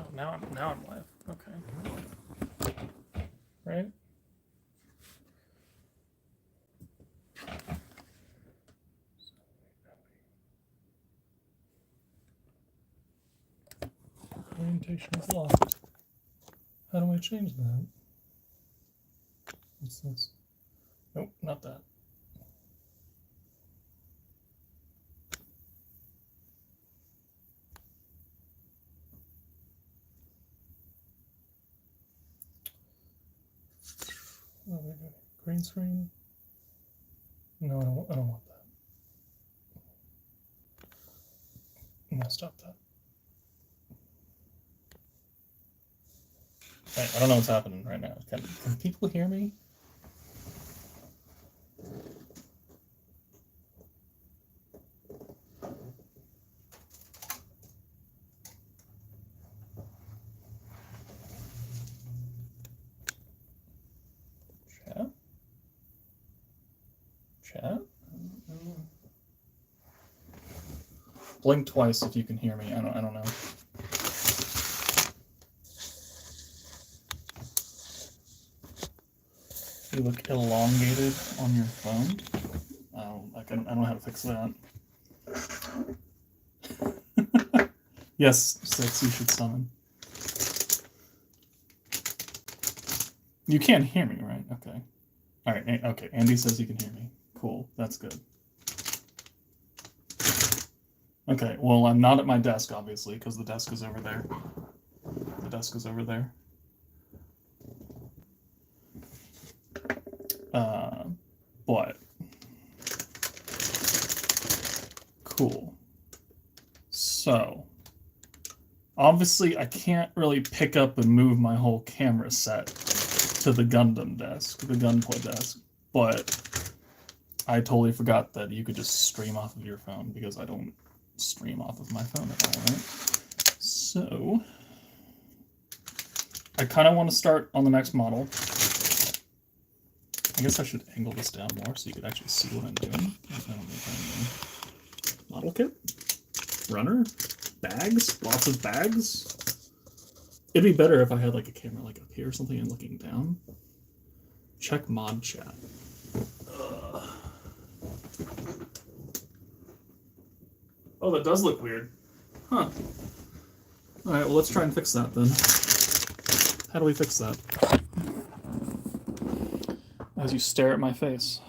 Oh, now I'm live. Okay. Right? Orientation is locked. How do I change that? What's this? Nope, not that. What am I doing? Green screen? No, I don't want that. I'm gonna stop that. Right, I don't know what's happening right now. Can people hear me? Chat? Chat? Blink twice if you can hear me. I don't know. You look elongated on your phone. I don't know how to fix that. Yes, 6, you should summon. You can't hear me, right? Okay. All right. Okay. Andy says he can hear me. Cool. That's good. Okay. Well, I'm not at my desk, obviously, because the desk is over there. The desk is over there. But cool. So obviously, I can't really pick up and move my whole camera set to the Gundam desk, the gunplay desk, but I totally forgot that you could just stream off of your phone because I don't stream off of my phone at all, right? So I kind of want to start on the next model. I guess I should angle this down more so you could actually see what I'm doing. Model kit, runner, bags, lots of bags. It'd be better if I had like a camera like up here or something and looking down. Check mod chat. Oh, that does look weird. Huh. Alright, well let's try and fix that then. How do we fix that? As you stare at my face.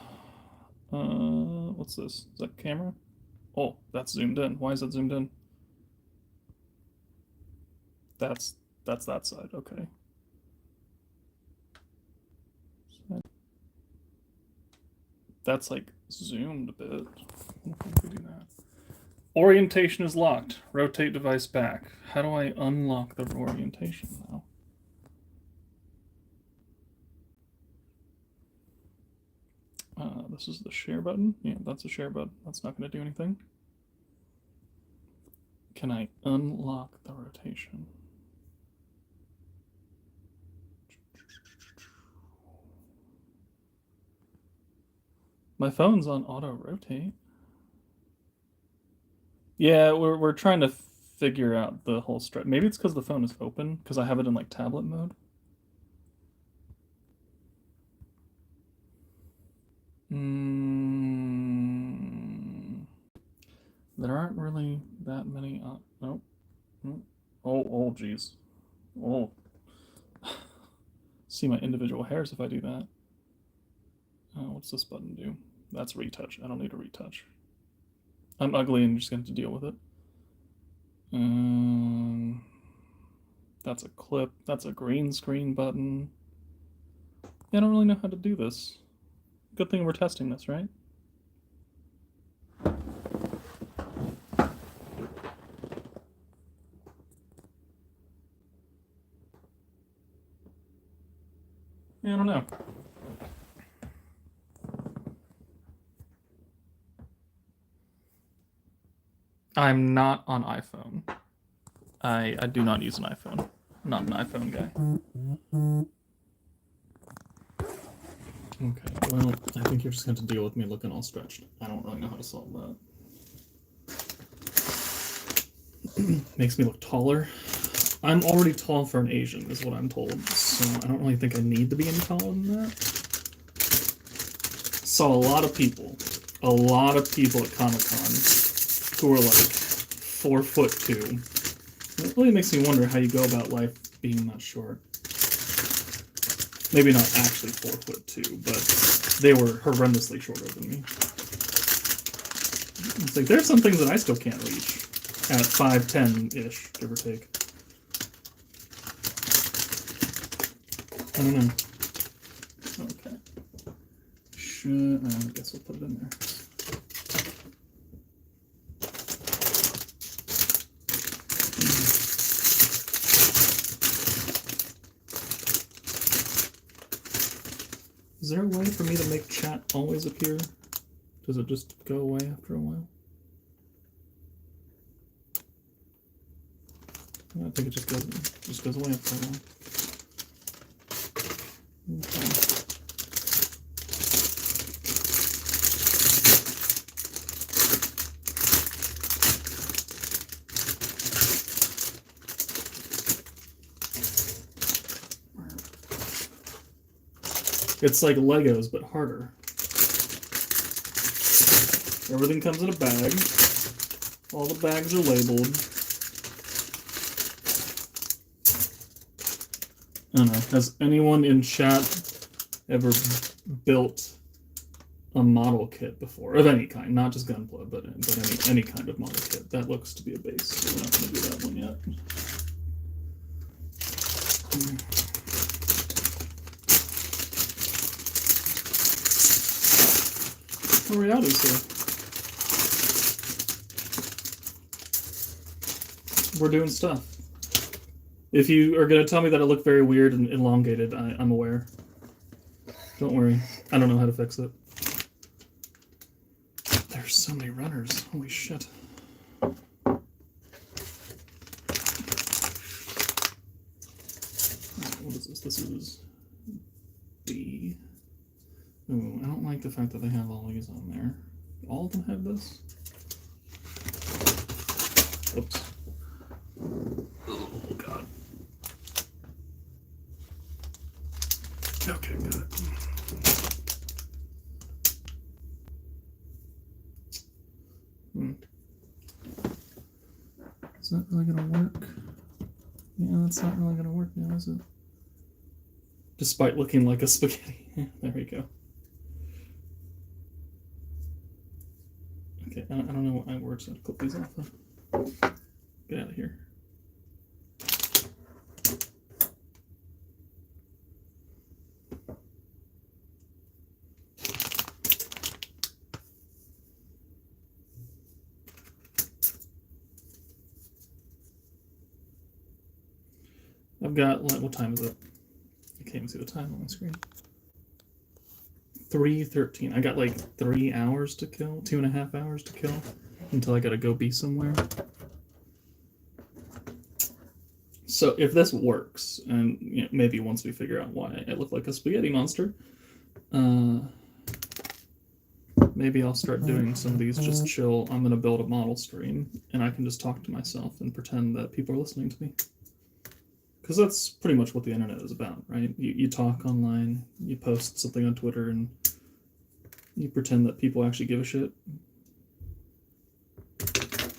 What's this? Is that camera? Oh, that's zoomed in. Why is that zoomed in? That's that side. Okay. That's like zoomed a bit. We do that. Orientation is locked. Rotate device back. How do I unlock the orientation now? This is the share button. Yeah, that's a share button. That's not going to do anything. Can I unlock the rotation? My phone's on auto rotate. Yeah, we're trying to figure out the whole stretch. Maybe it's because the phone is open, because I have it in like tablet mode. There aren't really that many. Nope. Oh, geez. Oh. See my individual hairs if I do that. What's this button do? That's retouch. I don't need a retouch. I'm ugly and just going to deal with it. That's a clip. That's a green screen button. Yeah, I don't really know how to do this. Good thing we're testing this, right? Yeah, I don't know. I'm not on iPhone. I do not use an iPhone. I'm not an iPhone guy. Okay, well, I think you're just going to deal with me looking all stretched. I don't really know how to solve that. Makes me look taller. I'm already tall for an Asian, is what I'm told. So I don't really think I need to be any taller than that. Saw a lot of people at Comic-Con who are like 4'2". It really makes me wonder how you go about life being that short. Maybe not actually 4'2", but they were horrendously shorter than me. It's like there's some things that I still can't reach at 5'10" give or take. I don't know. Okay. I guess we'll put it in there. Is there a way for me to make chat always appear? Does it just go away after a while? I think it just goes away after a while. Okay. It's like Legos, but harder. Everything comes in a bag. All the bags are labeled. I don't know. Has anyone in chat ever built a model kit before? Of any kind, not just Gunpla, but any kind of model kit. That looks to be a base. We're not going to do that one yet. Reality here. We're doing stuff. If you are going to tell me that it looked very weird and elongated, I'm aware. Don't worry. I don't know how to fix it. There's so many runners. Holy shit. What is this? This is B. Ooh, I don't like the fact that they have all these on there. All of them have this? Oops. Oh, God. Okay, got it. Is that really gonna work? Yeah, that's not really gonna work now, is it? Despite looking like a spaghetti. There we go. Okay, I don't know what I words. I'll clip these off. Get out of here. I've got, what time is it? I can't even see the time on my screen. 3:13. I got like 3 hours to kill, 2.5 hours to kill until I gotta go be somewhere. So if this works, and you know, maybe once we figure out why I look like a spaghetti monster, maybe I'll start doing some of these just chill. I'm gonna build a model stream, and I can just talk to myself and pretend that people are listening to me. Because that's pretty much what the internet is about, right? You talk online, you post something on Twitter, and you pretend that people actually give a shit. I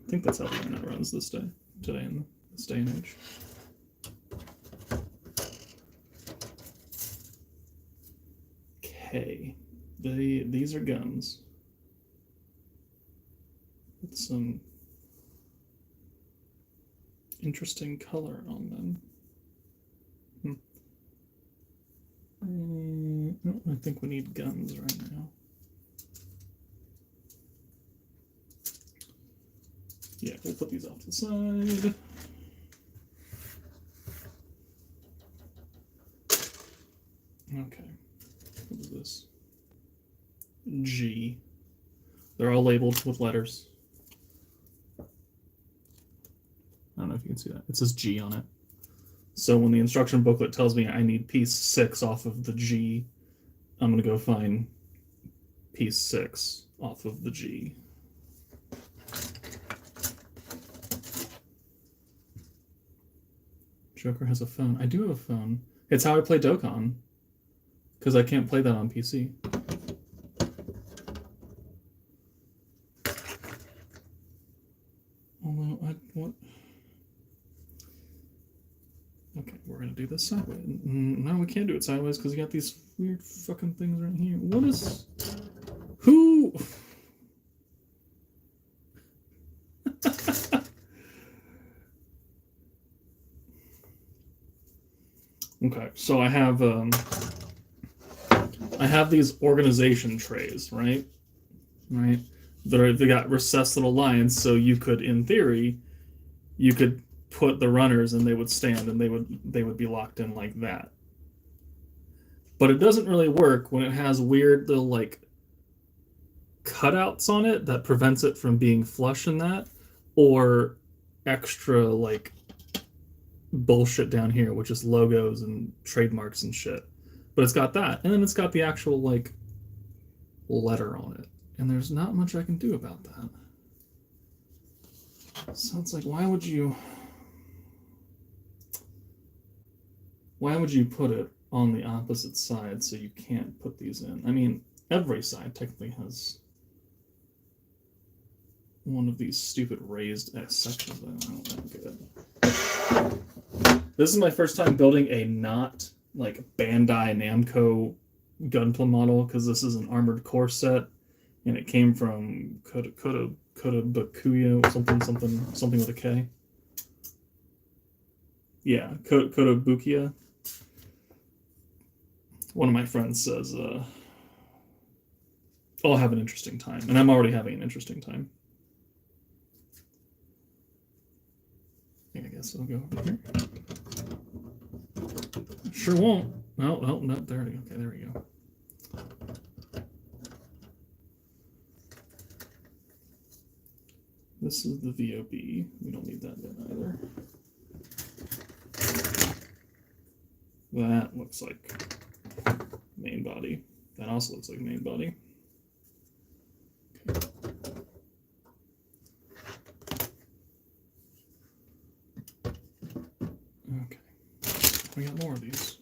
think that's how the internet runs today in this day and age. Okay, these are guns with some interesting color on them. I think we need guns right now. Yeah, we'll put these off to the side. Okay, what is this? G. They're all labeled with letters. I don't know if you can see that. It says G on it. So when the instruction booklet tells me I need piece 6 off of the G, I'm going to go find piece 6 off of the G. Joker has a phone. I do have a phone. It's how I play Dokkan. Because I can't play that on PC. Although, what? Okay, we're gonna do this sideways. No, we can't do it sideways because you got these weird fucking things right here. What is... Who... Okay, so I have these organization trays, right? Right? They got recessed little lines, so you could, in theory, you could put the runners and they would stand and they would be locked in like that. But it doesn't really work when it has weird little like cutouts on it that prevents it from being flush in that, or extra like bullshit down here, which is logos and trademarks and shit. But it's got that, and then it's got the actual like letter on it, and there's not much I can do about that. So it's like, why would you put it on the opposite side so you can't put these in? I mean, every side technically has one of these stupid raised sections. I don't get it. This is my first time building a not like Bandai Namco Gunpla model, because this is an Armored Core set, and it came from Kotobukiya, something with a K. Yeah, Kotobukiya. One of my friends says, I'll have an interesting time, and I'm already having an interesting time. I guess I'll go over here. Sure won't. No, there we go. Okay, there we go. This is the VOB. We don't need that then either. That looks like main body. That also looks like main body. Okay. Okay. We got more of these.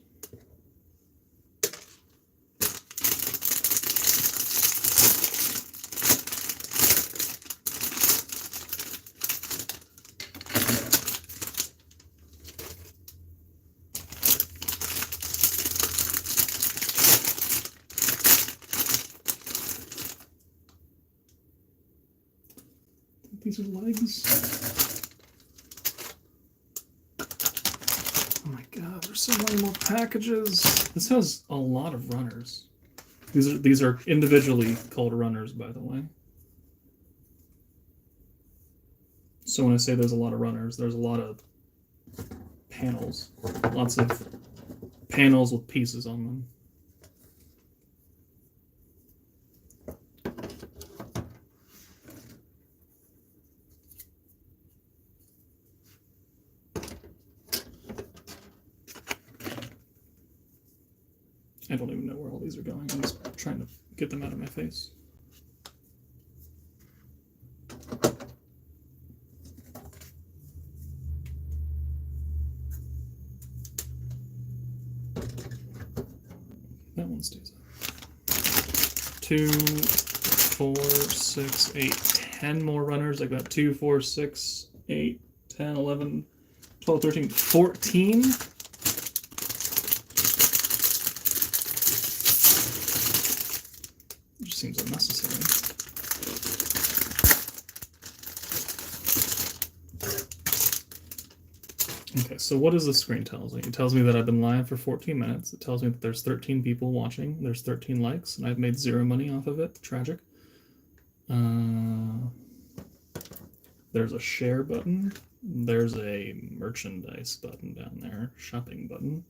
These are legs. Oh my god, there's so many more packages. This has a lot of runners. These are individually called runners, by the way. So when I say there's a lot of runners, there's a lot of panels. Lots of panels with pieces on them. I don't even know where all these are going. I'm just trying to get them out of my face. That one stays up. 2, 4, 6, 8, 10 more runners. I got 2, 4, 6, 8, 10, 11, 12, 13, 14. Seems unnecessary. Okay, so what does the screen tell me? It tells me that I've been live for 14 minutes. It tells me that there's 13 people watching. There's 13 likes, and I've made 0 money off of it. Tragic. There's a share button. There's a merchandise button down there. Shopping button.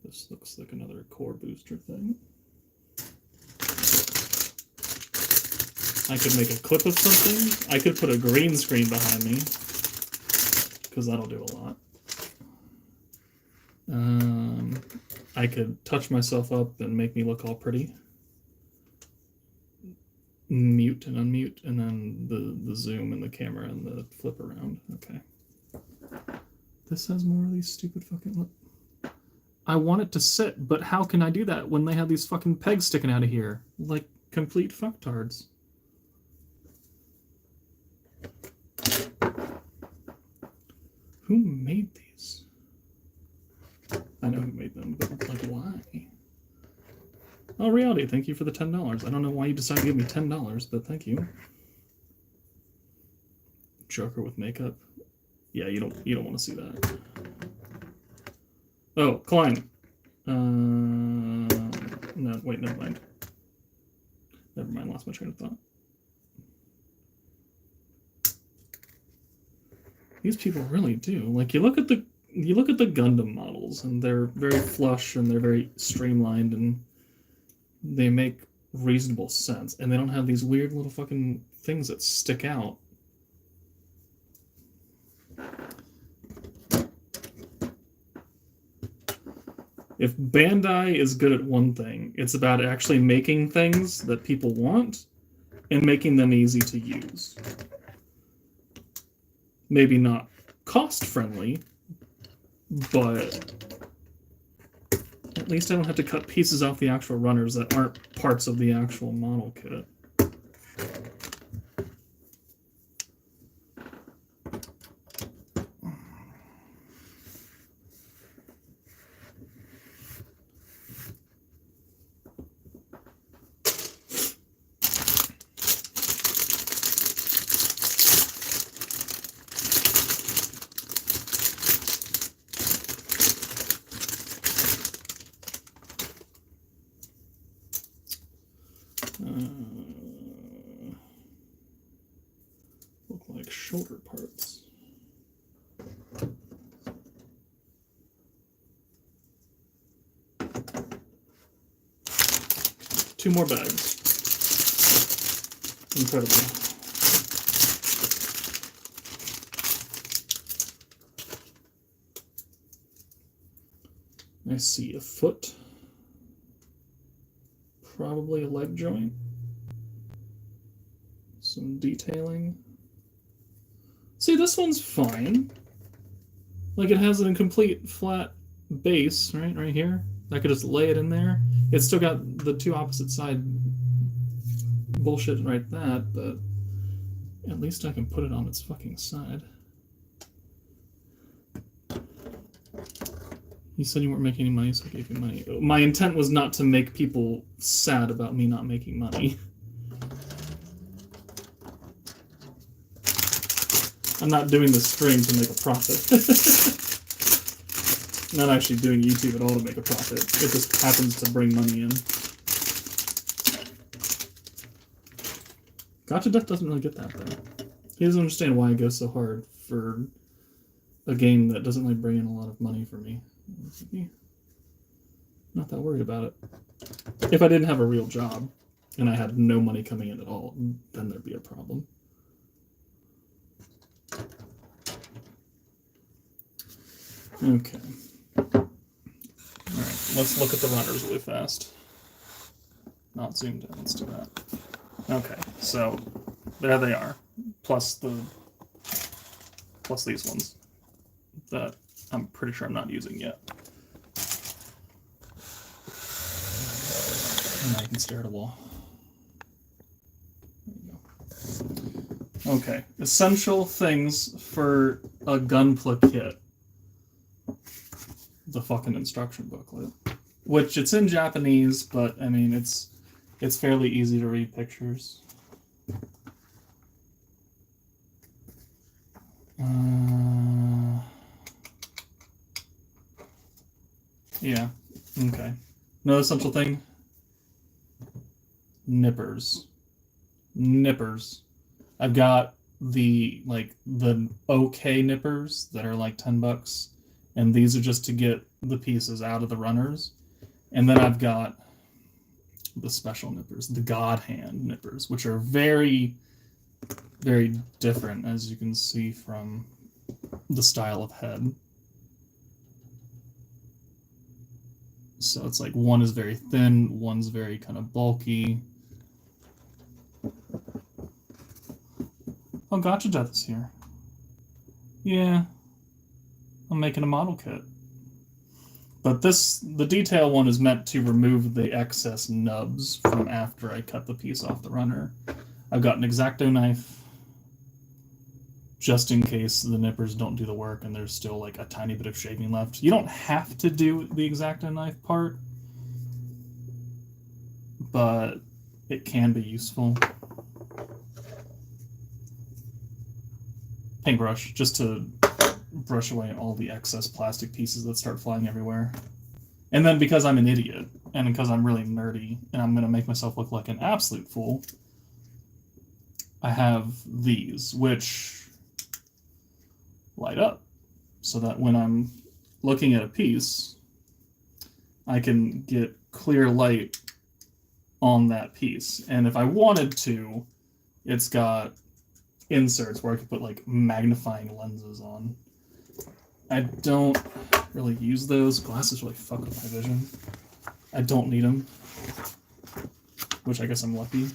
This looks like another core booster thing. I could make a clip of something. I could put a green screen behind me, because that'll do a lot. I could touch myself up and make me look all pretty. Mute and unmute, and then the zoom and the camera and the flip around. Okay. This has more of these stupid fucking... I want it to sit, but how can I do that when they have these fucking pegs sticking out of here? Like, complete fucktards. Who made these? I know who made them, but like, why? Oh, Reality, thank you for the $10. I don't know why you decided to give me $10, but thank you. Joker with makeup. Yeah, you don't want to see that. Oh, Klein. No, wait, never mind. Never mind, lost my train of thought. These people really do. Like, you look at the Gundam models, and they're very flush and they're very streamlined and they make reasonable sense, and they don't have these weird little fucking things that stick out. If Bandai is good at one thing, it's about actually making things that people want and making them easy to use. Maybe not cost-friendly, but at least I don't have to cut pieces off the actual runners that aren't parts of the actual model kit. Look like shoulder parts. Two more bags. Incredible. I see a foot. Probably a leg joint. Some detailing. See, this one's fine. Like, it has an incomplete flat base, right here. I could just lay it in there. It's still got the two opposite side bullshit right that, but at least I can put it on its fucking side. You said you weren't making any money, so I gave you money. My intent was not to make people sad about me not making money. I'm not doing the stream to make a profit. Not actually doing YouTube at all to make a profit. It just happens to bring money in. Gacha Death doesn't really get that, though. He doesn't understand why I go so hard for a game that doesn't really bring in a lot of money for me. Not that worried about it. If I didn't have a real job and I had no money coming in at all, then there'd be a problem. Okay. Alright, let's look at the runners really fast. Not zoomed in, let's do that. Okay, so there they are. Plus these ones that I'm pretty sure I'm not using yet. And I can stare at a wall. There you go. Okay, essential things for a Gunpla kit. The fucking instruction booklet, which it's in Japanese, but I mean it's fairly easy to read pictures. Yeah, okay. Another essential thing. Nippers. I've got the okay nippers that are like $10. And these are just to get the pieces out of the runners. And then I've got the special nippers, the God Hand nippers, which are very, very different, as you can see from the style of head. So it's like one is very thin, one's very kind of bulky. Oh, Gacha Death is here. Yeah. I'm making a model kit. But the detail one is meant to remove the excess nubs from after I cut the piece off the runner. I've got an X-Acto knife, just in case the nippers don't do the work and there's still like a tiny bit of shaving left. You don't have to do the X-Acto knife part, but it can be useful. Paintbrush, just to brush away all the excess plastic pieces that start flying everywhere. And then because I'm an idiot, and because I'm really nerdy, and I'm going to make myself look like an absolute fool, I have these, which light up, so that when I'm looking at a piece, I can get clear light on that piece. And if I wanted to, it's got inserts where I could put like magnifying lenses on. I don't really use those. Glasses really fuck with my vision. I don't need them, which I guess I'm lucky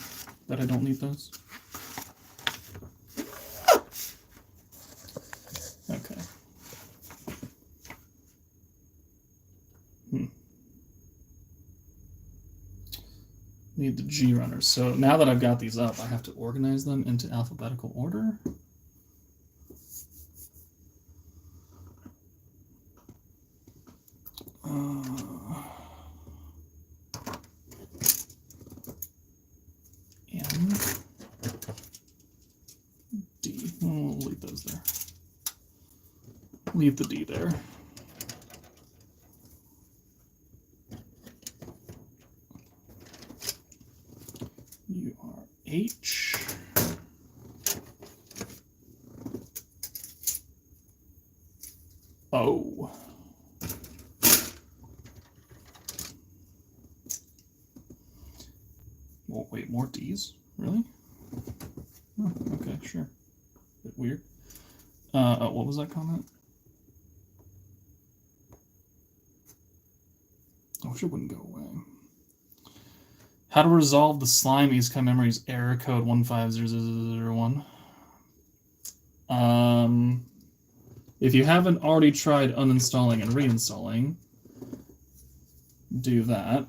that I don't need those. Okay. Need the G runners. So now that I've got these up, I have to organize them into alphabetical order. M, D. We'll leave those there. Leave the D there. U R H. O. Oh, wait, more D's? Really? Oh, okay, sure. Bit weird. Oh, what was that comment? I wish it wouldn't go away. How to resolve the slimy Sky Memories error code 150001. If you haven't already tried uninstalling and reinstalling, do that.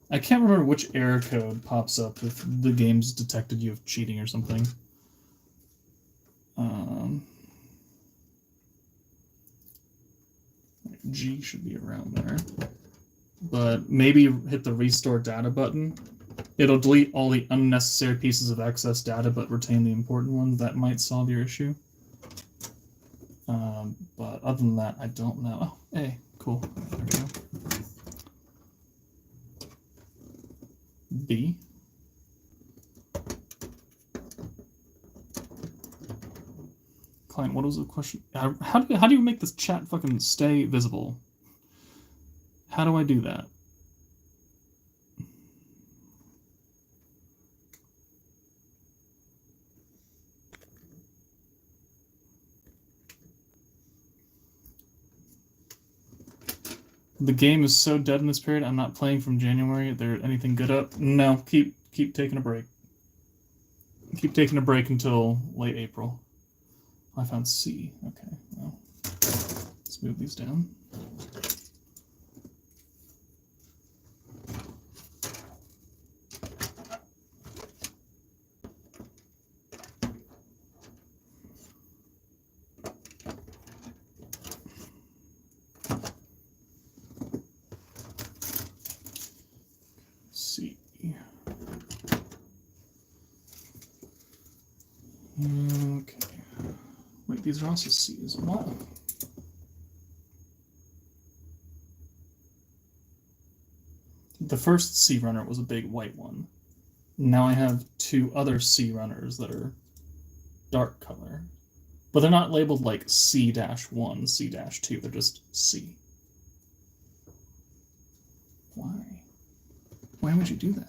I can't remember which error code pops up if the game's detected you of cheating or something. G should be around there. But maybe hit the restore data button. It'll delete all the unnecessary pieces of excess data but retain the important ones. That might solve your issue. But other than that, I don't know. Oh, hey, cool. There we go. B. Client, what was the question? How do you make this chat fucking stay visible? How do I do that? The game is so dead in this period. I'm not playing from January. Is there anything good up? No. Keep taking a break. Keep taking a break until late April. I found C. Okay. Well, let's move these down. C. Okay. Wait, these are also C as well. The first C runner was a big white one. Now I have two other C runners that are dark color. But they're not labeled like C-1, C-2. They're just C. Why? Why would you do that?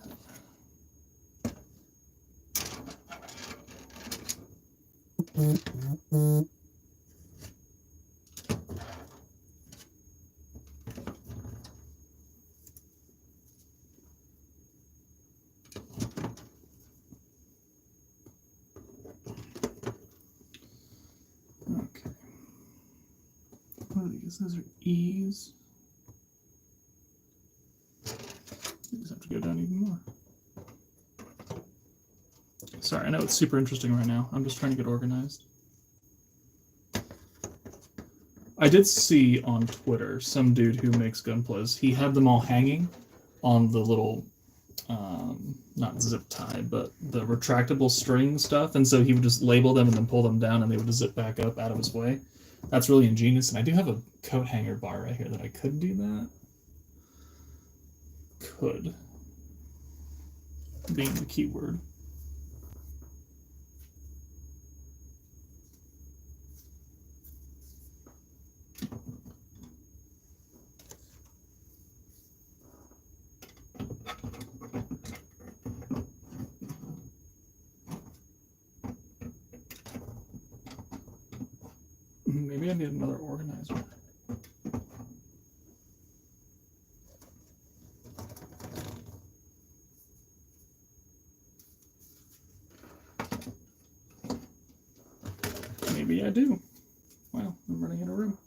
Okay. are these? Those are E's. I just have to go down even more. Sorry, I know it's super interesting right now. I'm just trying to get organized. I did see on Twitter some dude who makes gunplas. He had them all hanging on the little, not zip tie, but the retractable string stuff. And so he would just label them and then pull them down and they would zip back up out of his way. That's really ingenious. And I do have a coat hanger bar right here that I could do that. Could. Being the key word. Maybe I need another organizer. Maybe I do. Wow, I'm running out of room.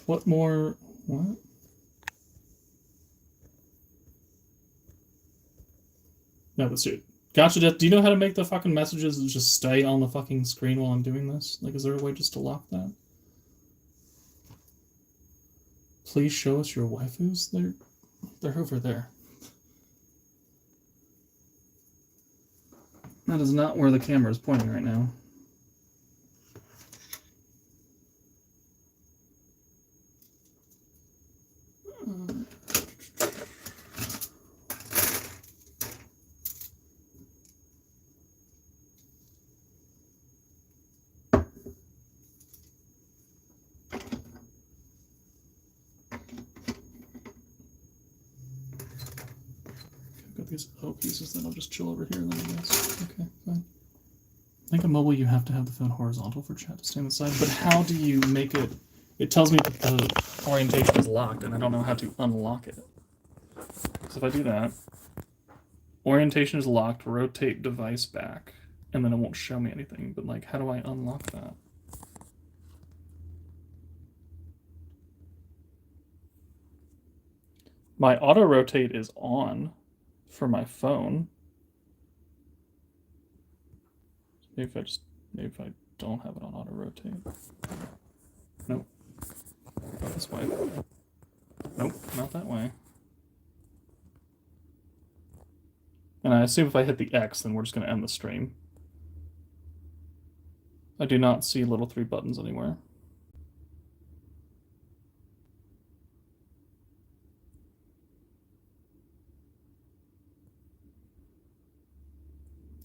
What more? What? No, let's do it. Gotcha. Do you know how to make the fucking messages just stay on the fucking screen while I'm doing this? Like, is there a way just to lock that? Please show us your waifus. They're over there. That is not where the camera is pointing right now. These O pieces, then I'll just chill over here then, I guess. Okay, fine. I think on mobile you have to have the phone horizontal for chat to stay on the side, but how do you make it? It tells me that the orientation is locked and I don't know how to unlock it. So if I do that, orientation is locked, rotate device back, and then it won't show me anything, but like, how do I unlock that? My auto rotate is on for my phone. Maybe if I don't have it on auto rotate. Nope. Go this way. Nope, not that way. And I assume if I hit the X, then we're just going to end the stream. I do not see little 3 buttons anywhere.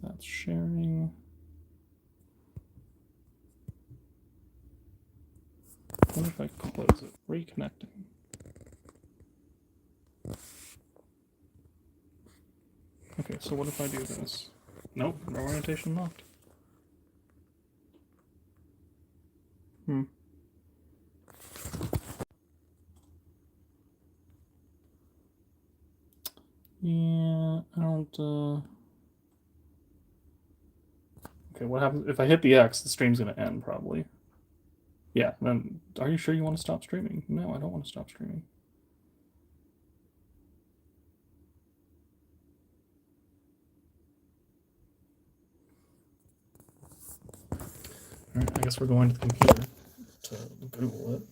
That's sharing. What if I close it? Reconnecting. Okay, so what if I do this? Nope, no orientation locked. Yeah, I don't, Okay, what happens if I hit the X? The stream's gonna end, probably. Yeah, then are you sure you want to stop streaming? No, I don't want to stop streaming. Alright, I guess we're going to the computer to Google it.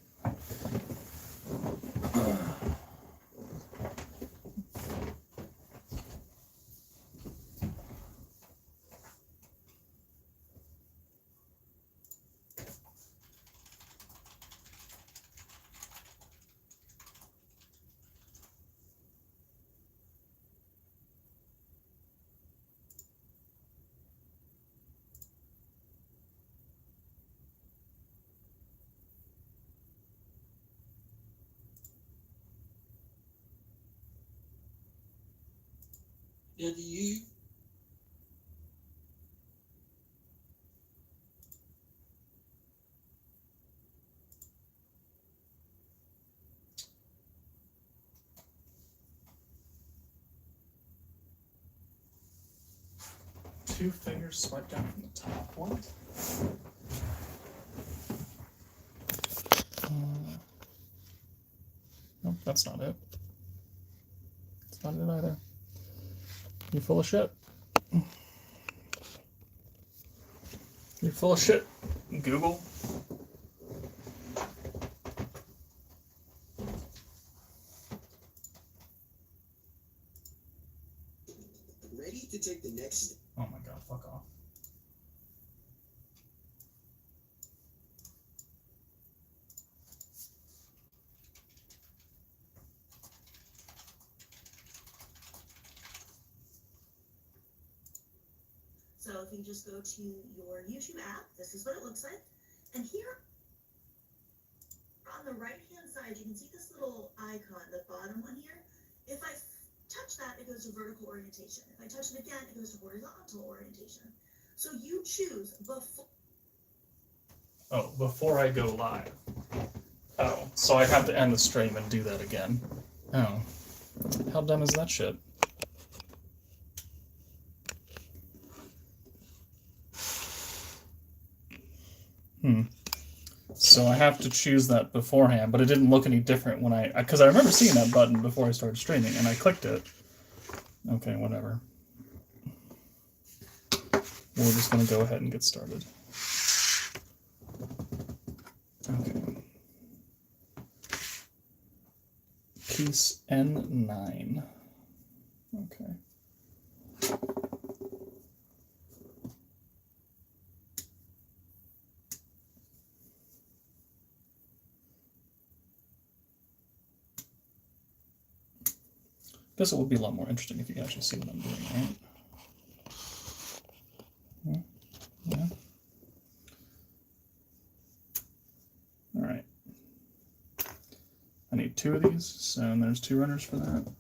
And you? 2 fingers swipe down from the top. What? Nope, that's not it. That's not it either. You're full of shit. You're full of shit, Google. Ready to take the next step. Oh my god, fuck off. So if you just go to your YouTube app, this is what it looks like. And here on the right-hand side, you can see this little icon, the bottom one here. If I touch that, it goes to vertical orientation. If I touch it again, it goes to horizontal orientation. So you choose before. Oh, before I go live. Oh, so I have to end the stream and do that again. Oh. How dumb is that shit? So I have to choose that beforehand, but it didn't look any different when because I remember seeing that button before I started streaming, and I clicked it. Okay, whatever. We're just going to go ahead and get started. Okay. Piece N9. Okay. Guess it would be a lot more interesting if you could actually see what I'm doing, right? Yeah. All right. I need 2 of these, so there's 2 runners for that.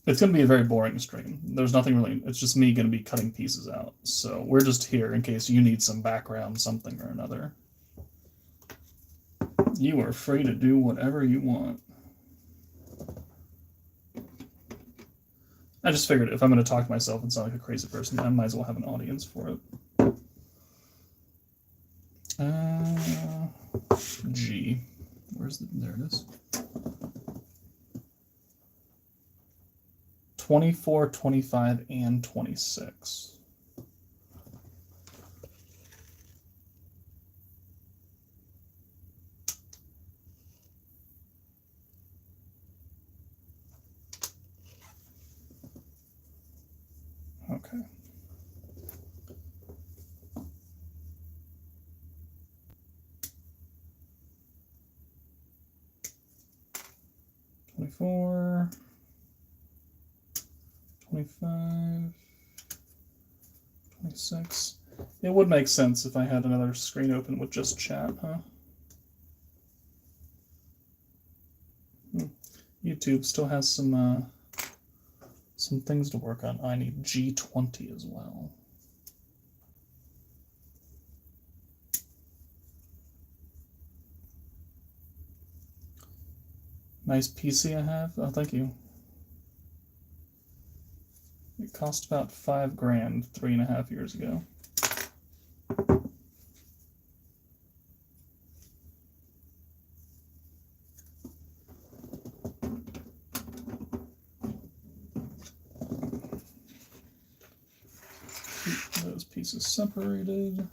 It's going to be a very boring stream. There's nothing really, it's just me going to be cutting pieces out. So we're just here in case you need some background, something or another. You are free to do whatever you want. I just figured if I'm going to talk to myself and sound like a crazy person, I might as well have an audience for it. G. There it is. 24, 25, and 26. Okay. $24, 25, 26. It would make sense if I had another screen open with just chat, huh? YouTube still has some things to work on. I need G20 as well. Nice PC I have. Oh, thank you. It cost about $5 grand 3.5 years ago. Keep those pieces separated.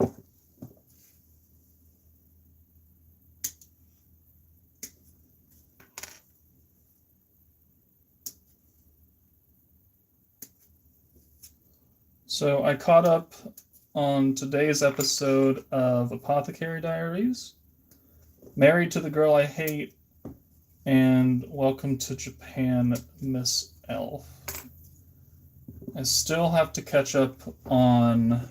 So I caught up on today's episode of Apothecary Diaries, Married to the Girl I Hate, and Welcome to Japan, Miss Elf. I still have to catch up on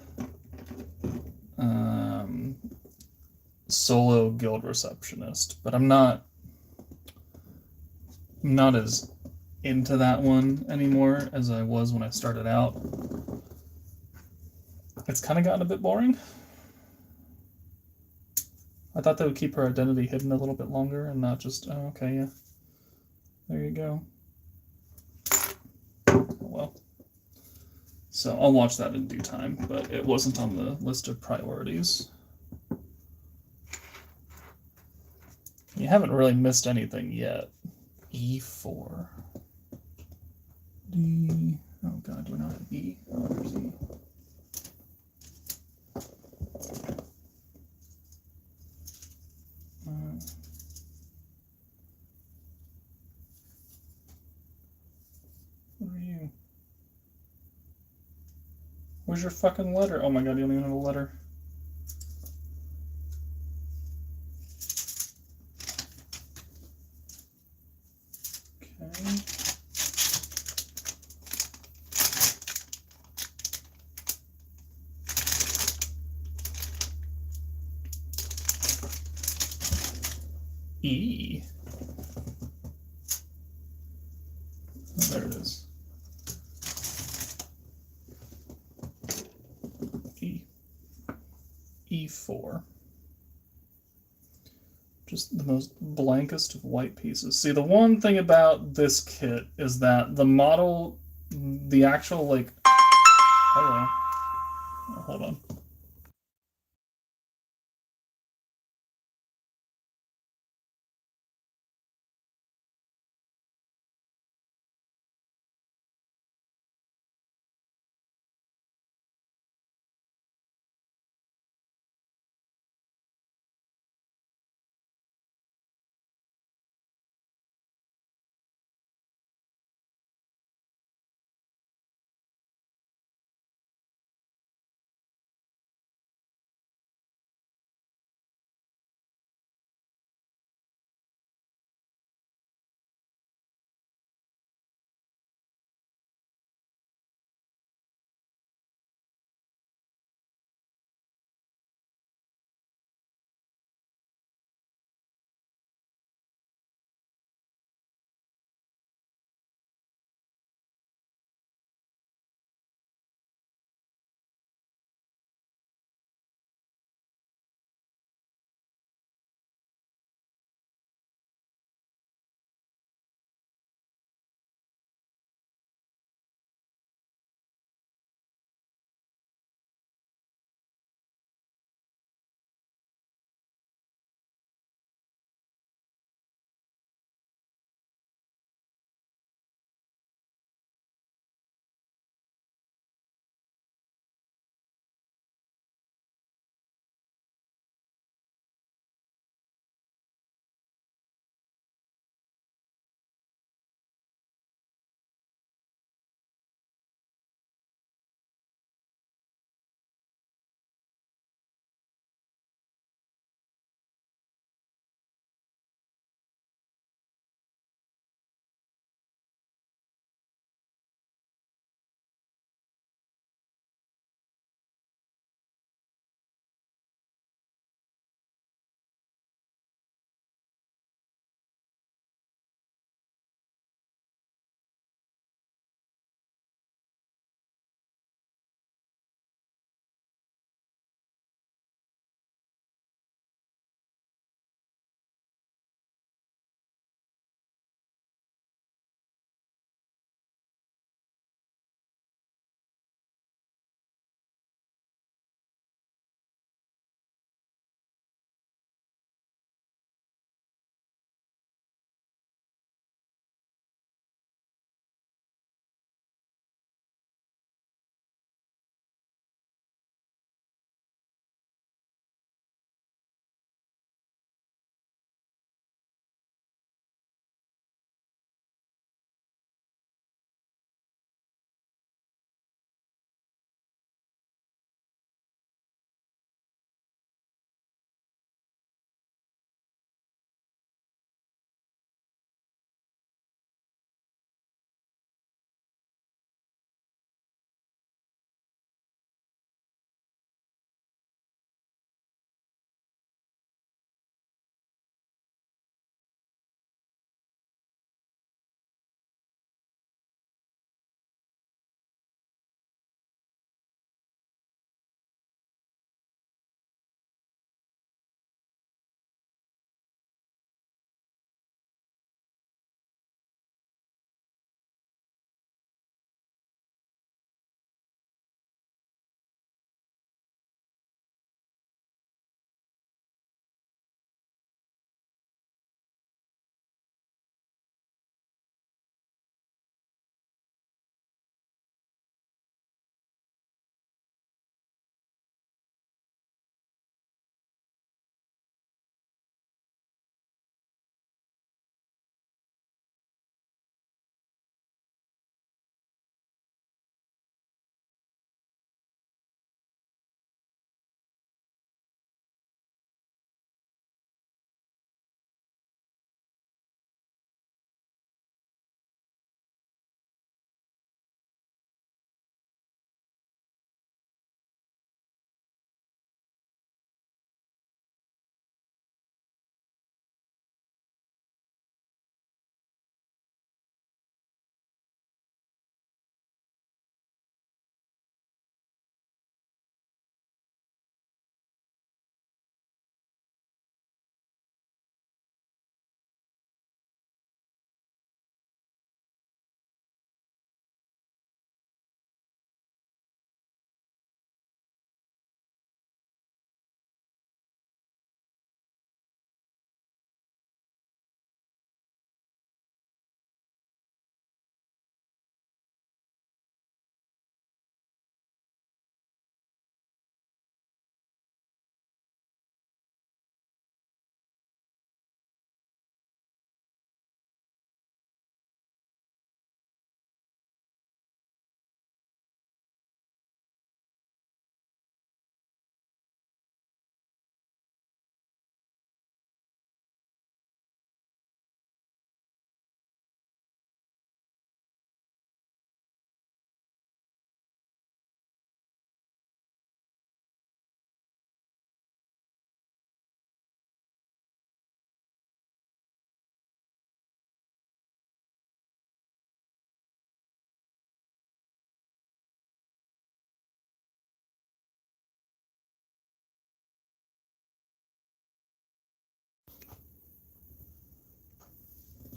Solo Guild Receptionist, but I'm not as into that one anymore as I was when I started out. It's kind of gotten a bit boring. I thought they would keep her identity hidden a little bit longer and not just, oh, okay, yeah. There you go. Oh, well. So I'll watch that in due time, but it wasn't on the list of priorities. You haven't really missed anything yet. E4. D. Oh god, do we not have E? Oh, there's E. What are you? Where's your fucking letter? Oh my god, you don't even have a letter. Okay. E. Oh, there it is. E. E4. Just the most blankest of white pieces. See, the one thing about this kit is that the model, the actual, like... Hello. Oh, hold on.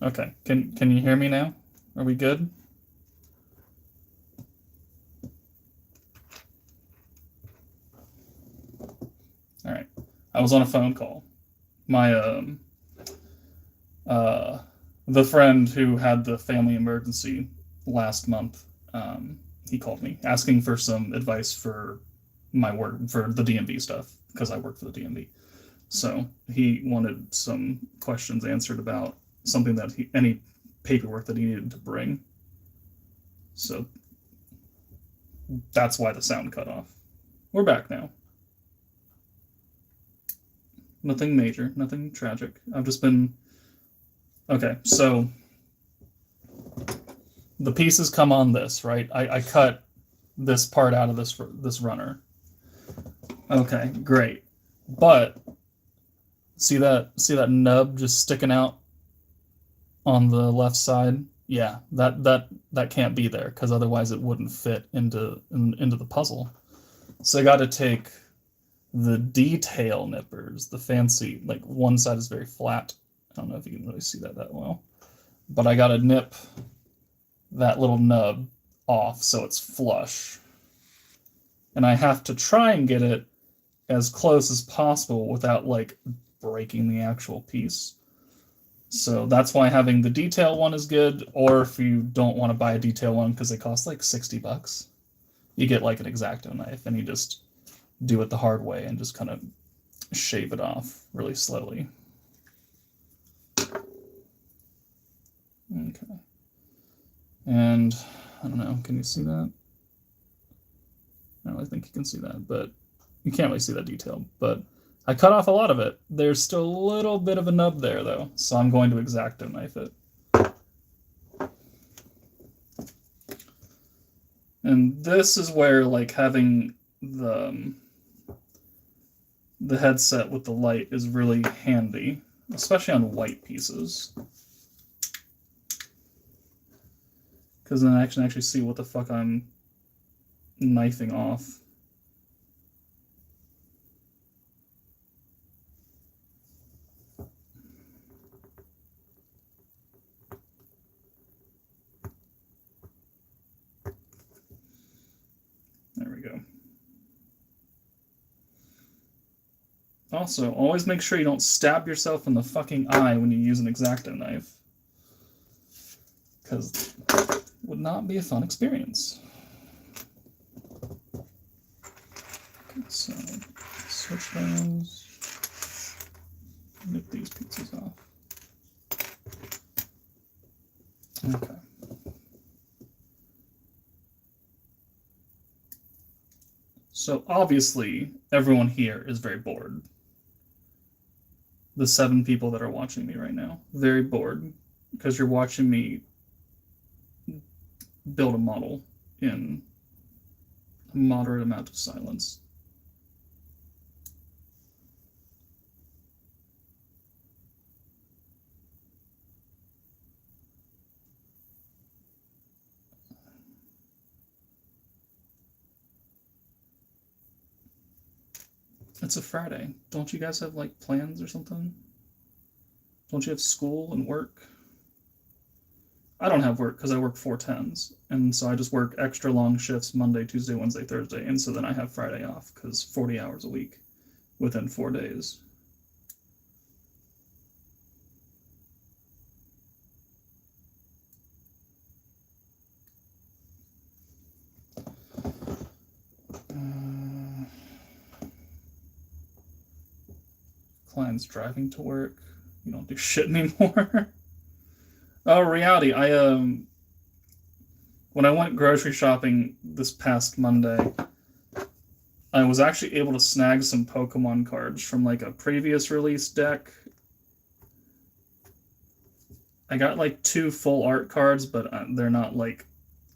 Okay. Can you hear me now? Are we good? All right. I was on a phone call. My the friend who had the family emergency last month, he called me asking for some advice for my work for the DMV stuff because I work for the DMV. So he wanted some questions answered about something that any paperwork that he needed to bring. So that's why the sound cut off. We're back now. Nothing major, nothing tragic. I've just been... Okay, so the pieces come on this, right? I cut this part out of this runner. Okay, great. But see that nub just sticking out on the left side? Yeah, that can't be there because otherwise it wouldn't fit into the puzzle. So I got to take the detail nippers, the fancy, like one side is very flat. I don't know if you can really see that well, but I got to nip that little nub off so it's flush. And I have to try and get it as close as possible without like breaking the actual piece. So that's why having the detail one is good, or if you don't want to buy a detail one because they cost like $60, you get like an X-Acto knife and you just do it the hard way and just kind of shave it off really slowly. Okay. And I don't know, can you see that? I don't really think you can see that, but you can't really see that detail. But I cut off a lot of it. There's still a little bit of a nub there, though, so I'm going to X-Acto knife it. And this is where, like, having the headset with the light is really handy, especially on white pieces. Because then I can actually see what the fuck I'm knifing off. There we go. Also, always make sure you don't stab yourself in the fucking eye when you use an X-Acto knife. Because it would not be a fun experience. Okay, so switch those. Nip these pieces off. Okay. So obviously, everyone here is very bored. The 7 people that are watching me right now, very bored because you're watching me build a model in a moderate amount of silence. It's a Friday. Don't you guys have like plans or something? Don't you have school and work? I don't have work because I work 4/10s, and so I just work extra long shifts Monday, Tuesday, Wednesday, Thursday, and so then I have Friday off because 40 hours a week within 4 days. Client's driving to work. You don't do shit anymore. Oh, reality. When I went grocery shopping this past Monday, I was actually able to snag some Pokemon cards from like a previous release deck. I got like 2 full art cards, but they're not like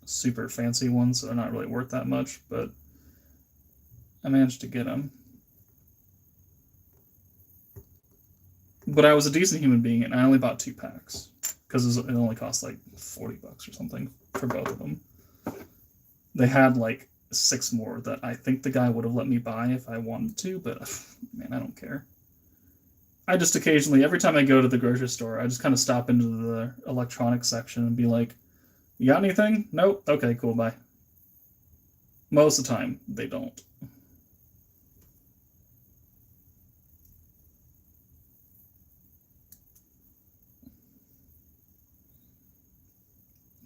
super fancy ones, so they're not really worth that much, but I managed to get them. But I was a decent human being, and I only bought 2 packs because it only cost like $40 or something for both of them. They had like 6 more that I think the guy would have let me buy if I wanted to, but man, I don't care. I just occasionally, every time I go to the grocery store, I just kind of stop into the electronics section and be like, you got anything? Nope. Okay, cool, bye. Most of the time, they don't.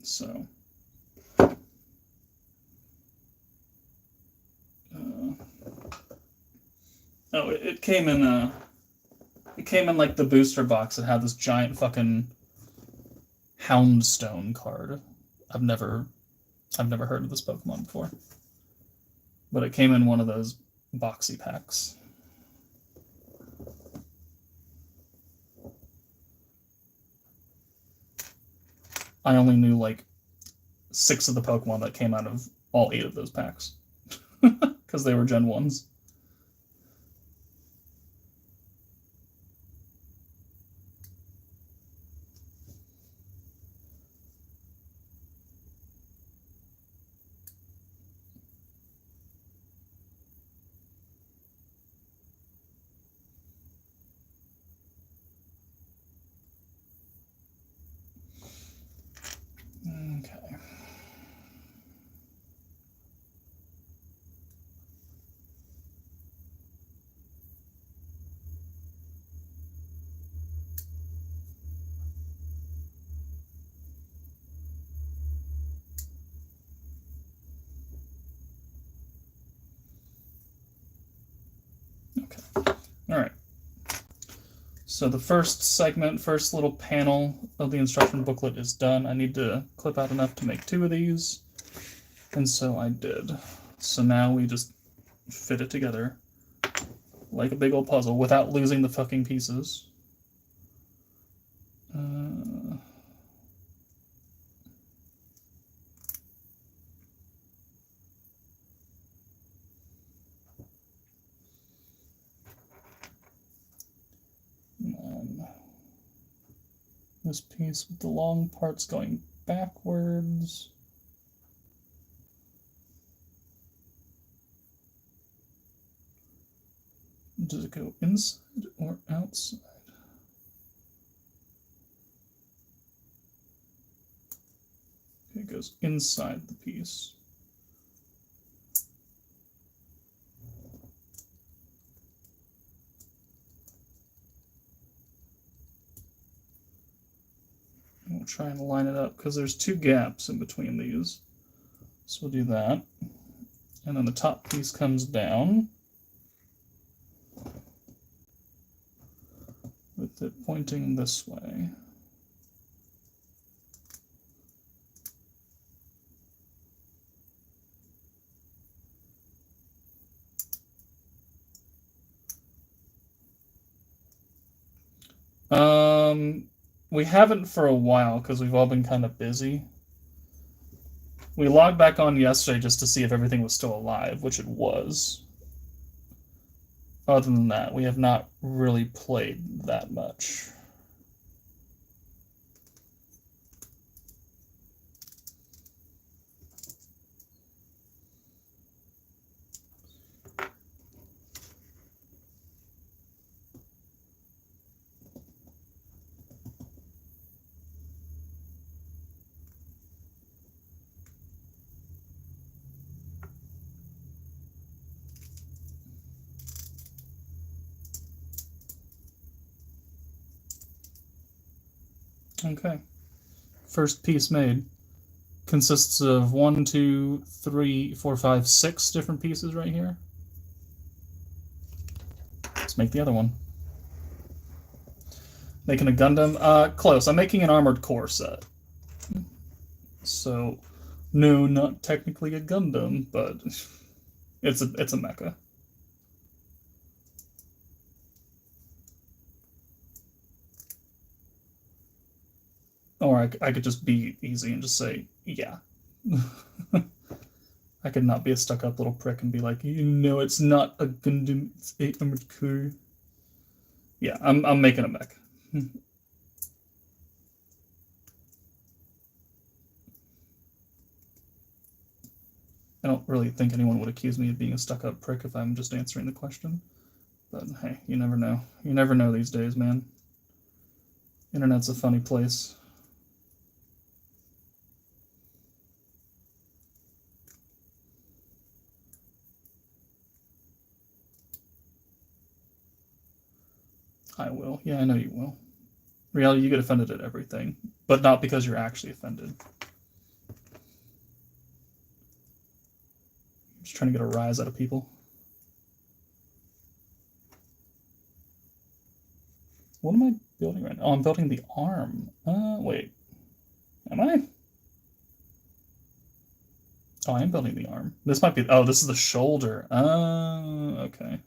So, oh, it came in like the booster box. It had this giant fucking Houndstone card. I've never heard of this Pokemon before, but it came in one of those boxy packs. I only knew like 6 of the Pokemon that came out of all 8 of those packs because they were Gen 1s. Okay. Okay. All right. So the first segment, first little panel of the instruction booklet is done. I need to clip out enough to make 2 of these, and so I did. So now we just fit it together like a big old puzzle without losing the fucking pieces. This piece with the long parts going backwards. Does it go inside or outside? It goes inside the piece. We'll try and line it up because there's 2 gaps in between these. So we'll do that. And then the top piece comes down with it pointing this way. We haven't for a while because we've all been kind of busy. We logged back on yesterday just to see if everything was still alive, which it was. Other than that, we have not really played that much. Okay. First piece made. Consists of 1, 2, 3, 4, 5, 6 different pieces right here. Let's make the other one. Making a Gundam? Close. I'm making an Armored Core set. So, no, not technically a Gundam, but it's a mecha. Or I could just be easy and just say, yeah. I could not be a stuck-up little prick and be like, you know, it's not a Gundam, it's a Armored Core. Yeah, I'm making a mech. I don't really think anyone would accuse me of being a stuck-up prick if I'm just answering the question. But hey, you never know. You never know these days, man. Internet's a funny place. I will. Yeah, I know you will. Reality, you get offended at everything, but not because you're actually offended. I'm just trying to get a rise out of people. What am I building right now? Oh, I'm building the arm. Wait. Am I? Oh, I am building the arm. This might be... Oh, this is the shoulder. Okay.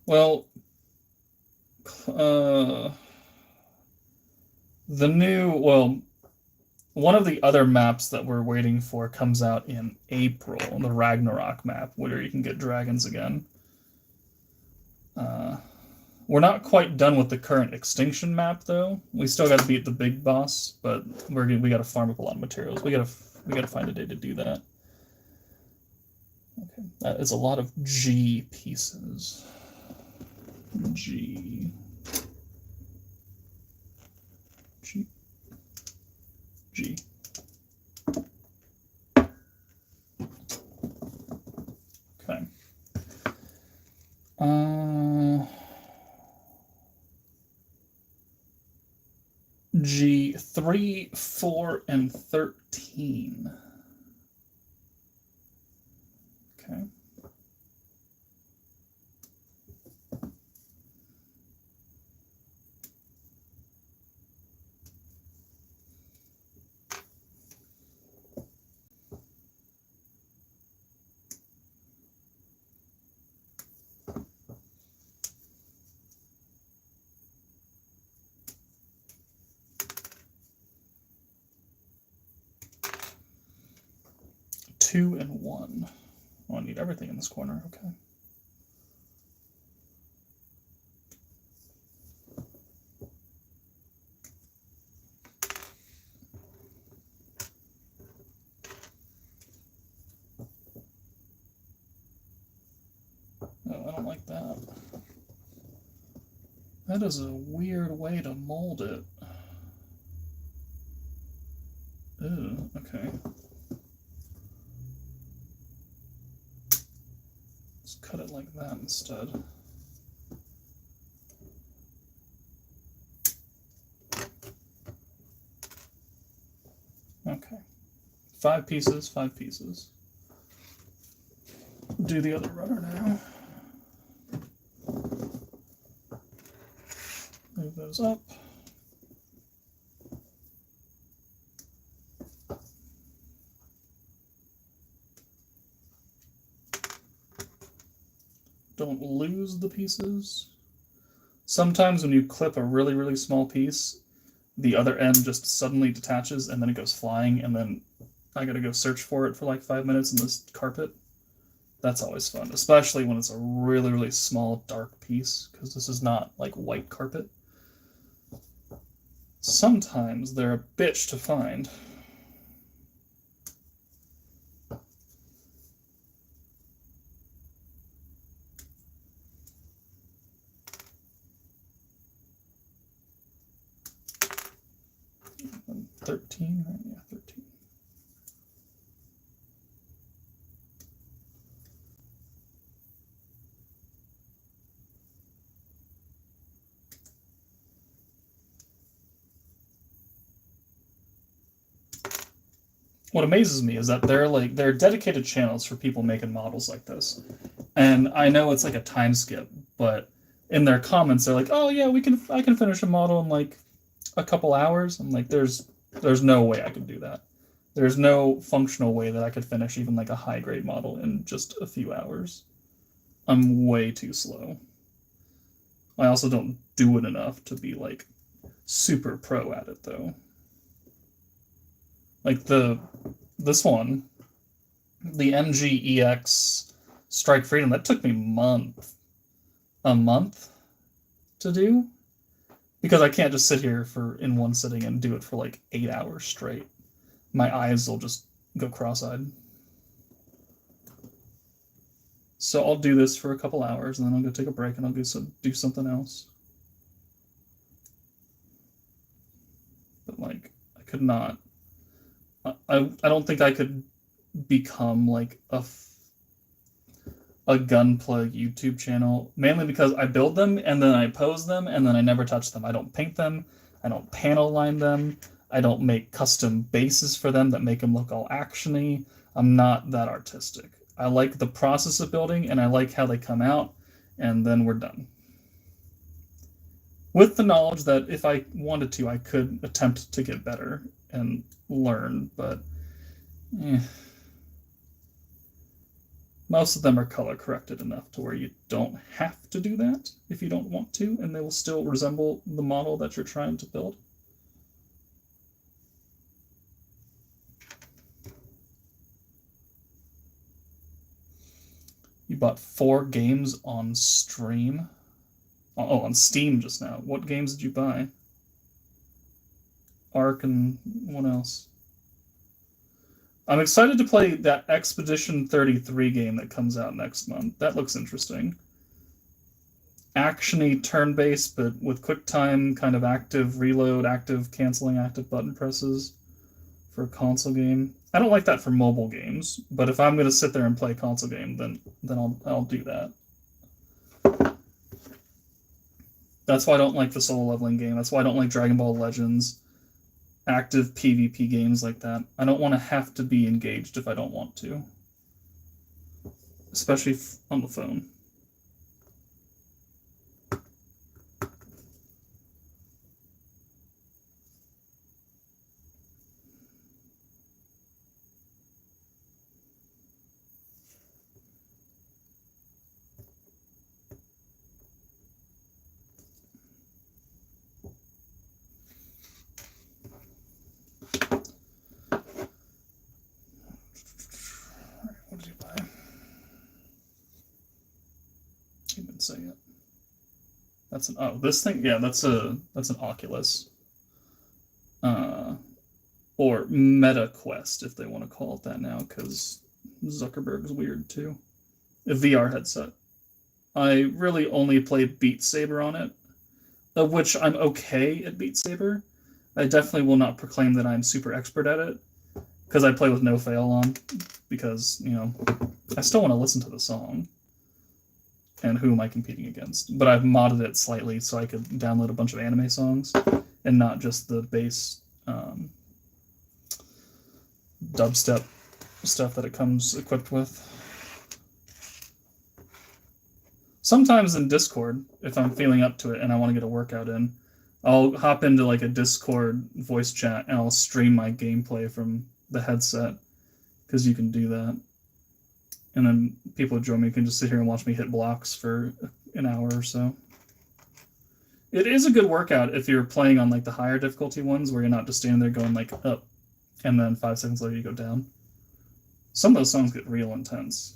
Well, one of the other maps that we're waiting for comes out in April, the Ragnarok map, where you can get dragons again. We're not quite done with the current Extinction map, though. We still got to beat the big boss, but we got to farm up a lot of materials. We got to find a day to do that. Okay, that is a lot of G pieces. G. Okay. G 3, 4, and 13. Okay. Two and one. Oh, I need everything in this corner. Okay. Oh, I don't like that. That is a weird way to mold it. Ew, okay. Let's cut it like that instead. Okay. 5 pieces, 5 pieces. Do the other rudder now. Move those up. Don't lose the pieces. Sometimes when you clip a really, really small piece, the other end just suddenly detaches and then it goes flying, and then I gotta go search for it for like 5 minutes in this carpet. That's always fun, especially when it's a really, really small, dark piece, because this is not like white carpet. Sometimes they're a bitch to find. And 13, right? Yeah, 13. What amazes me is that there are dedicated channels for people making models like this, and I know it's like a time skip, but in their comments they're like, "Oh yeah, I can finish a model in like a couple hours." I'm like, there's no way I could do that. There's no functional way that I could finish even like a high grade model in just a few hours. I'm way too slow. I also don't do it enough to be like super pro at it though. Like this one, the MGEX Strike Freedom, that took me a month to do. Because I can't just sit here in one sitting and do it for like 8 hours straight. My eyes will just go cross-eyed. So I'll do this for a couple hours, and then I'll go take a break, and I'll do something else. But like, I could not. I don't think I could become like a gunplug YouTube channel, mainly because I build them and then I pose them and then I never touch them. I don't paint them. I don't panel line them. I don't make custom bases for them that make them look all actiony. I'm not that artistic. I like the process of building and I like how they come out, and then we're done. With the knowledge that if I wanted to, I could attempt to get better and learn, but most of them are color corrected enough to where you don't have to do that if you don't want to, and they will still resemble the model that you're trying to build. You bought 4 games on stream? Oh, on Steam just now. What games did you buy? Ark and what else? I'm excited to play that Expedition 33 game that comes out next month. That looks interesting. Action-y turn-based, but with quick time, kind of active reload, active canceling, active button presses for a console game. I don't like that for mobile games, but if I'm going to sit there and play a console game, then I'll do that. That's why I don't like the solo leveling game. That's why I don't like Dragon Ball Legends. Active PvP games like that. I don't want to have to be engaged if I don't want to. Especially on the phone. What did you buy? He didn't say it. That's an this thing, yeah, that's an Oculus. Or Meta Quest, if they want to call it that now, because Zuckerberg's weird too. A VR headset. I really only played Beat Saber on it, of which I'm okay at Beat Saber. I definitely will not proclaim that I'm super expert at it, because I play with no fail on, because, you know, I still want to listen to the song. And who am I competing against? But I've modded it slightly so I could download a bunch of anime songs, and not just the base dubstep stuff that it comes equipped with. Sometimes in Discord, if I'm feeling up to it and I want to get a workout in, I'll hop into like a Discord voice chat and I'll stream my gameplay from the headset, because you can do that. And then people who join me can just sit here and watch me hit blocks for an hour or so. It is a good workout if you're playing on like the higher difficulty ones, where you're not just standing there going like up and then 5 seconds later you go down. Some of those songs get real intense.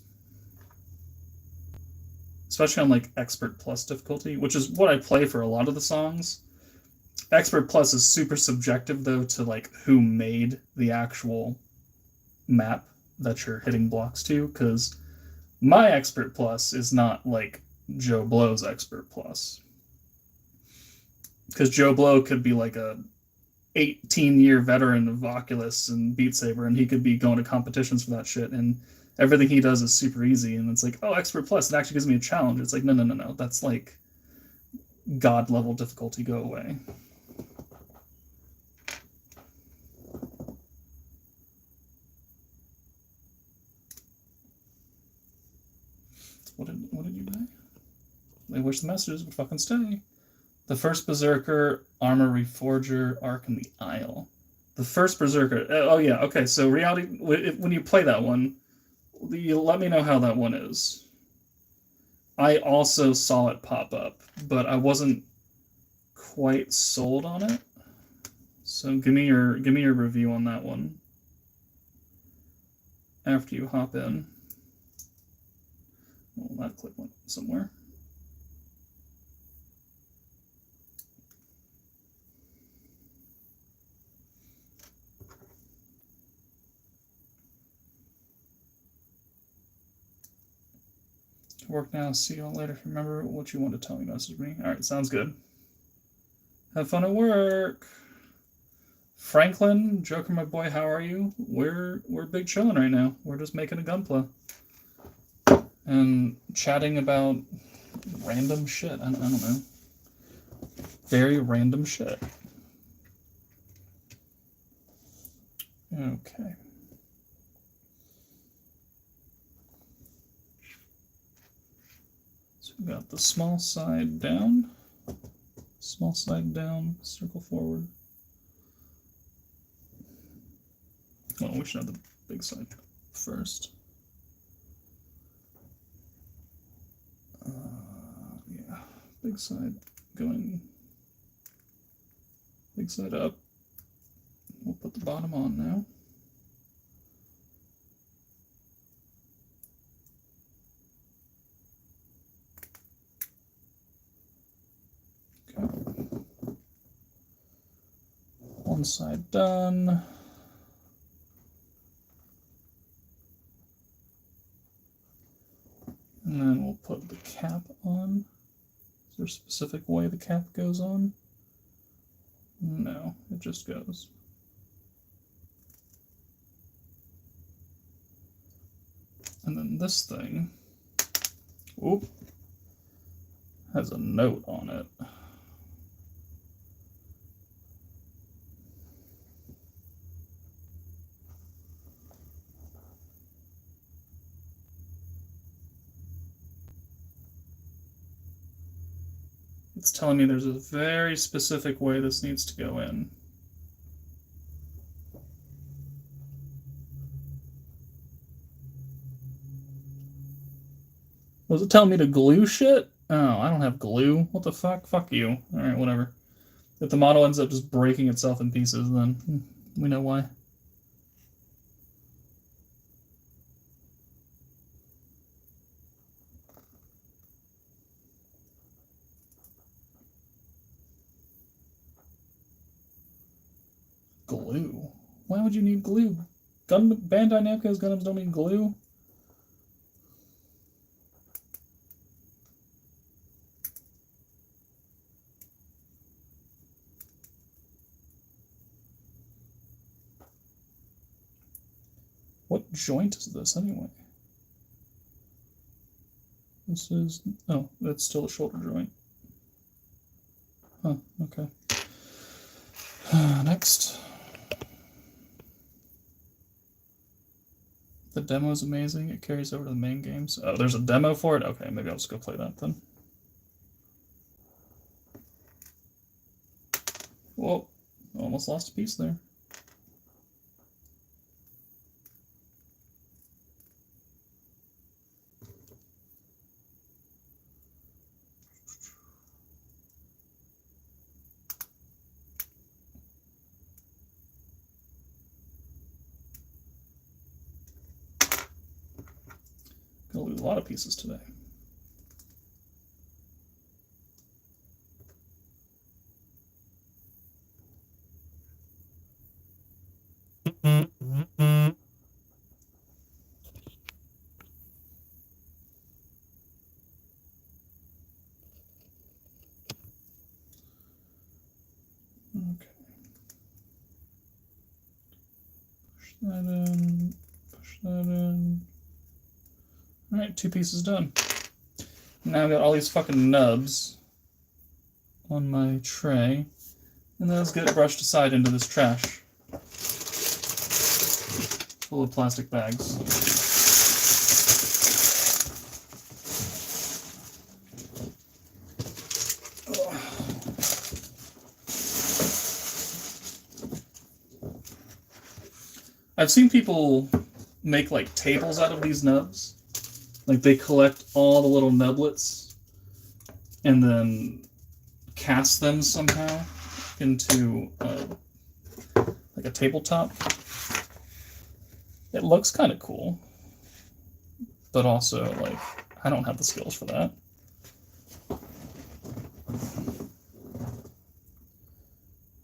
Especially on like Expert Plus difficulty, which is what I play for a lot of the songs. Expert Plus is super subjective though to like who made the actual map that you're hitting blocks to, because my Expert Plus is not like Joe Blow's Expert Plus. Because Joe Blow could be like a 18-year veteran of Oculus and Beat Saber, and he could be going to competitions for that shit, and everything he does is super easy, and it's like, oh, Expert Plus, it actually gives me a challenge. It's like, no. That's like God level difficulty, go away. What did you buy? I wish the messages would fucking stay. The first Berserker, Armor Reforger, Ark in the Isle. The first Berserker. Oh yeah, okay. So reality, when you play that one, you let me know how that one is. I also saw it pop up, but I wasn't quite sold on it. So give me your review on that one after you hop in. Well, that clip went somewhere. for work now. See you all later. Remember what you want to tell me. Message me. All right, sounds good. Have fun at work. Franklin, Joker, my boy, how are you? We're big chilling right now. We're just making a gunpla and chatting about random shit. I don't know. Very random shit. Okay. So we got the small side down, circle forward. Oh, we should have the big side first. Yeah, big side going, big side up. We'll put the bottom on now. Okay. One side done. And then we'll put the cap on. Is there a specific way the cap goes on? No, it just goes. And then this thing, oop, has a note on it. It's telling me there's a very specific way this needs to go in. Was it telling me to glue shit? Oh, I don't have glue. What the fuck? Fuck you. Alright, whatever. If the model ends up just breaking itself in pieces, then we know why. Glue? Why would you need glue? Bandai Namco's Gundams don't need glue? What joint is this anyway? This is, oh, that's still a shoulder joint. Huh, okay. Next. The demo is amazing. It carries over to the main games. Oh, there's a demo for it? Okay, maybe I'll just go play that then. Whoa, almost lost a piece there. Gonna lose a lot of pieces today. Okay. Push that in, push that in. Alright, 2 pieces done. Now I've got all these fucking nubs on my tray. And then let's get it brushed aside into this trash. Full of plastic bags. I've seen people make like tables out of these nubs. Like they collect all the little nublets and then cast them somehow into like a tabletop. It looks kind of cool, but also like I don't have the skills for that.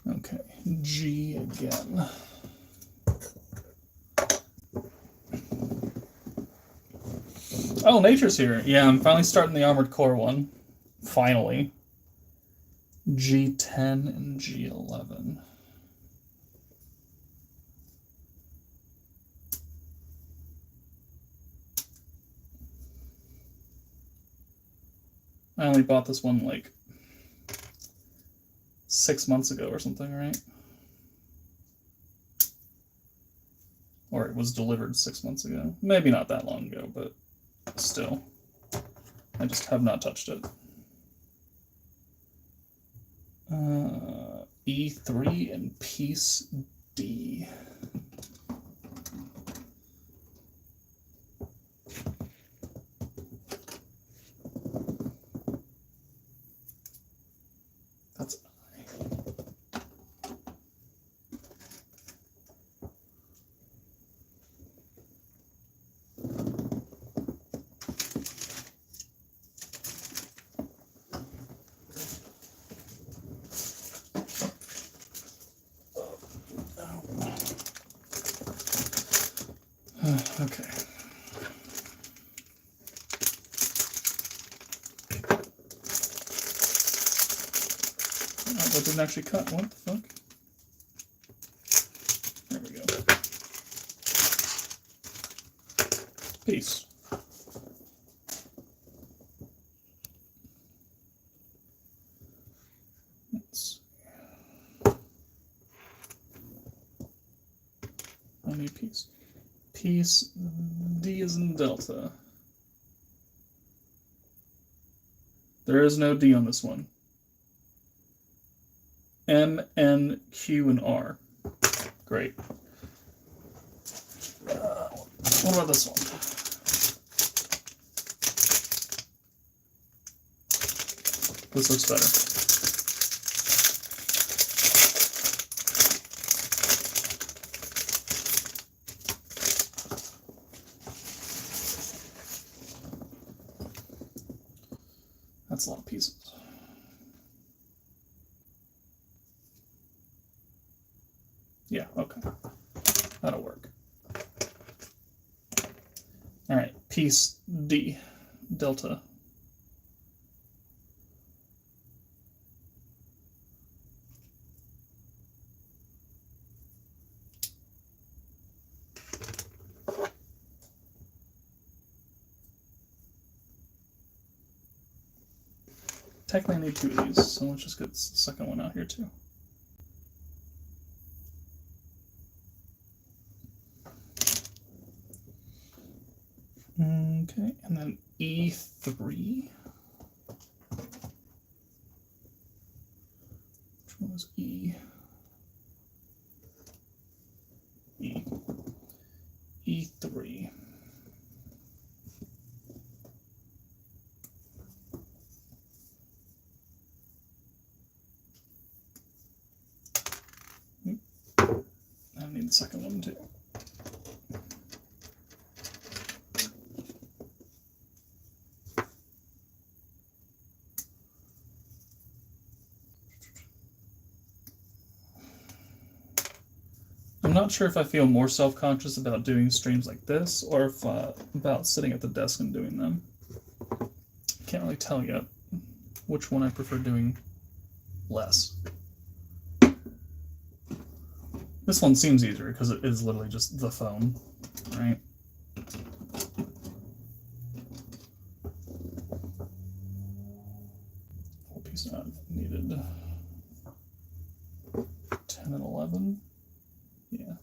Okay, G again. Oh, Nature's here. Yeah, I'm finally starting the Armored Core one. Finally. G10 and G11. I only bought this one like 6 months ago or something, right? Or it was delivered 6 months ago. Maybe not that long ago, but still. I just have not touched it. E3 and Piece D. That's I. Okay. Oh, that didn't actually cut. What the fuck? There we go. Peace. Let's see. I need peace. Piece D is in Delta. There is no D on this one. M, N, Q, and R. Great. What about this one? This looks better. That's a lot of pieces. Yeah, okay. That'll work. All right, piece D, Delta. Technically I need 2 of these, so let's just get the second one out here too. Okay, and then E3. Which one was E? E. E3. I need the second one too. I'm not sure if I feel more self-conscious about doing streams like this or if about sitting at the desk and doing them. Can't really tell yet which one I prefer doing less. This one seems easier because it is literally just the phone, right? What piece I needed? 10 and 11. Yeah.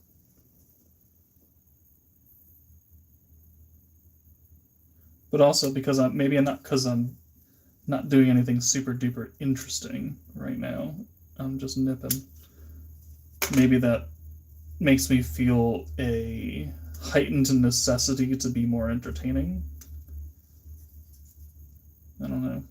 But also because I'm not doing anything super duper interesting right now. I'm just nipping. Maybe that makes me feel a heightened necessity to be more entertaining. I don't know.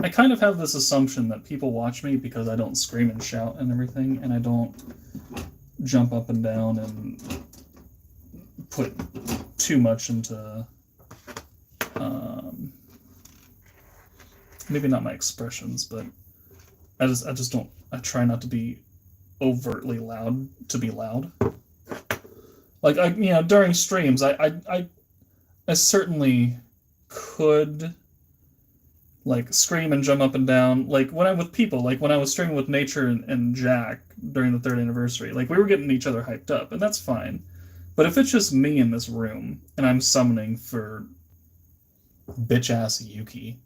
I kind of have this assumption that people watch me because I don't scream and shout and everything, and I don't jump up and down and put too much into maybe not my expressions, but I just don't. I try not to be overtly loud to be loud. Like, during streams, I certainly could, like, scream and jump up and down. Like, when I'm with people, like, when I was streaming with Nature and Jack during the 3rd anniversary, like, we were getting each other hyped up, and that's fine. But if it's just me in this room, and I'm summoning for bitch-ass Yuki,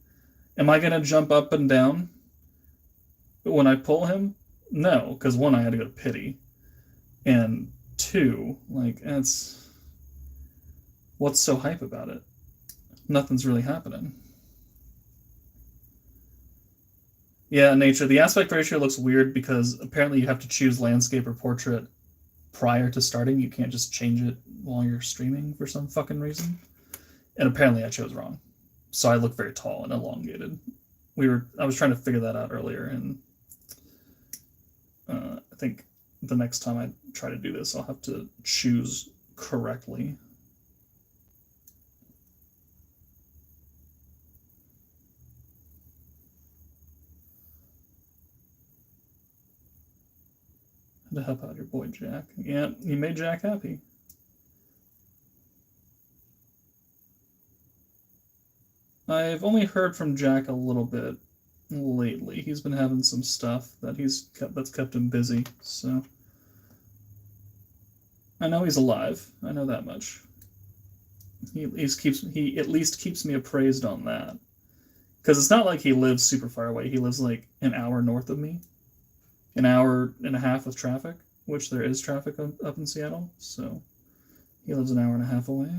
am I gonna jump up and down when I pull him? No, because 1, I had to go to pity. And 2, like, what's so hype about it? Nothing's really happening. Yeah, Nature, the aspect ratio looks weird because apparently you have to choose landscape or portrait prior to starting. You can't just change it while you're streaming for some fucking reason. And apparently I chose wrong. So I look very tall and elongated. I was trying to figure that out earlier, and I think the next time I try to do this, I'll have to choose correctly. To help out your boy Jack. Yeah, you made Jack happy. I've only heard from Jack a little bit lately. He's been having some stuff that's kept him busy, so I know he's alive. I know that much. He at least keeps me appraised on that. Because it's not like he lives super far away. He lives like an hour north of me. An hour and a half with traffic, which there is traffic up in Seattle, so he lives an hour and a half away.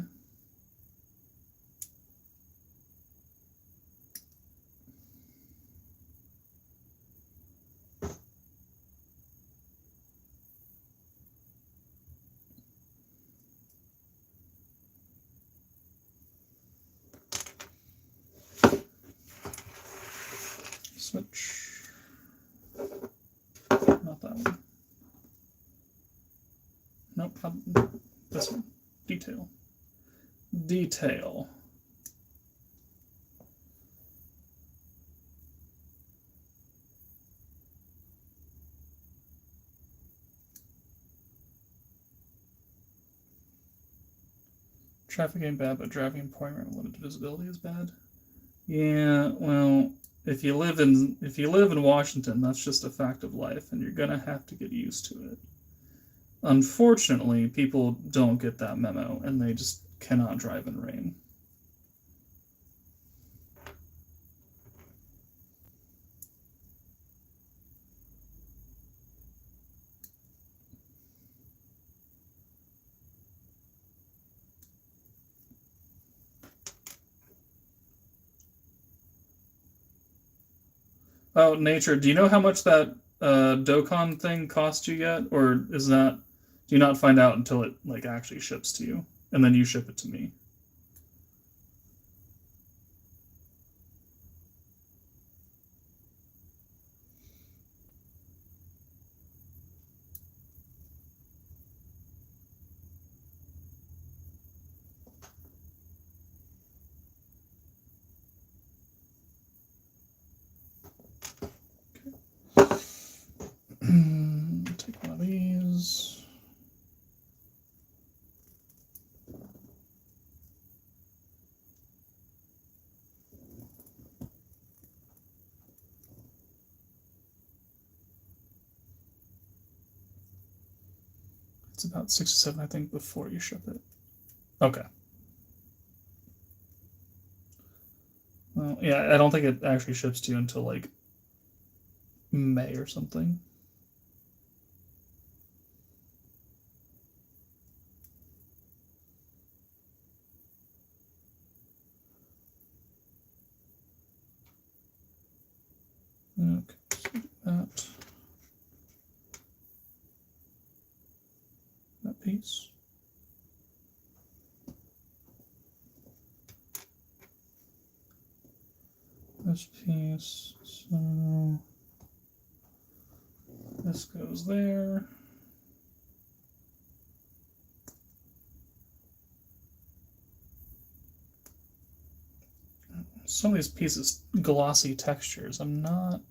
Switch. Not that one. Nope, this one. Detail. Detail. Traffic ain't bad, but driving in pouring rain with limited visibility is bad. Yeah, well, if you live in Washington, that's just a fact of life, and you're gonna have to get used to it. Unfortunately, people don't get that memo, and they just cannot drive in rain. Oh, Nature, do you know how much that Dokkan thing cost you yet? Or do you not find out until it like actually ships to you? And then you ship it to me? Take one of these. It's about 67, I think, before you ship it. Okay. Well, yeah, I don't think it actually ships to you until like May or something. Okay, so that piece. This piece, so this goes there. Some of these pieces, glossy textures. I'm not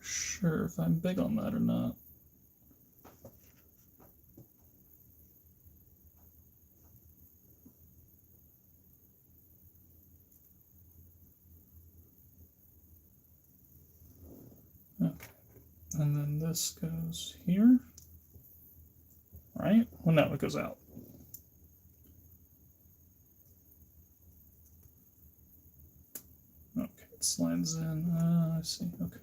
sure if I'm big on that or not. And then this goes here. Right? Well, no, it goes out. Okay, it slides in. I see. Okay.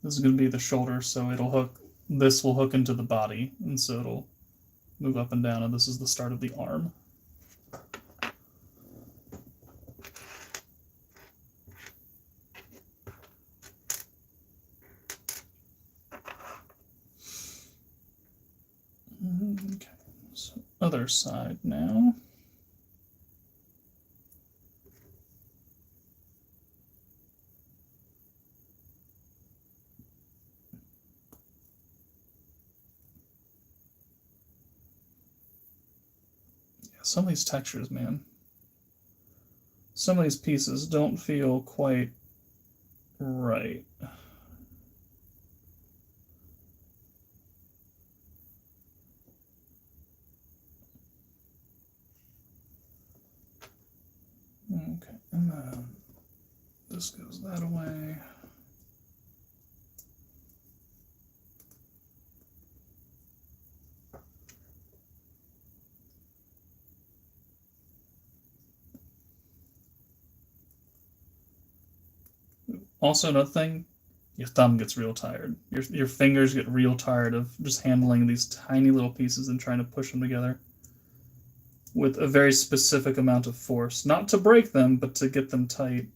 This is going to be the shoulder, so it'll hook. This will hook into the body, and so it'll move up and down, and this is the start of the arm. Okay, so other side now. Some of these textures, man. Some of these pieces don't feel quite right. Okay, and then this goes that away. Also, another thing, your thumb gets real tired. Your fingers get real tired of just handling these tiny little pieces and trying to push them together with a very specific amount of force. Not to break them, but to get them tight.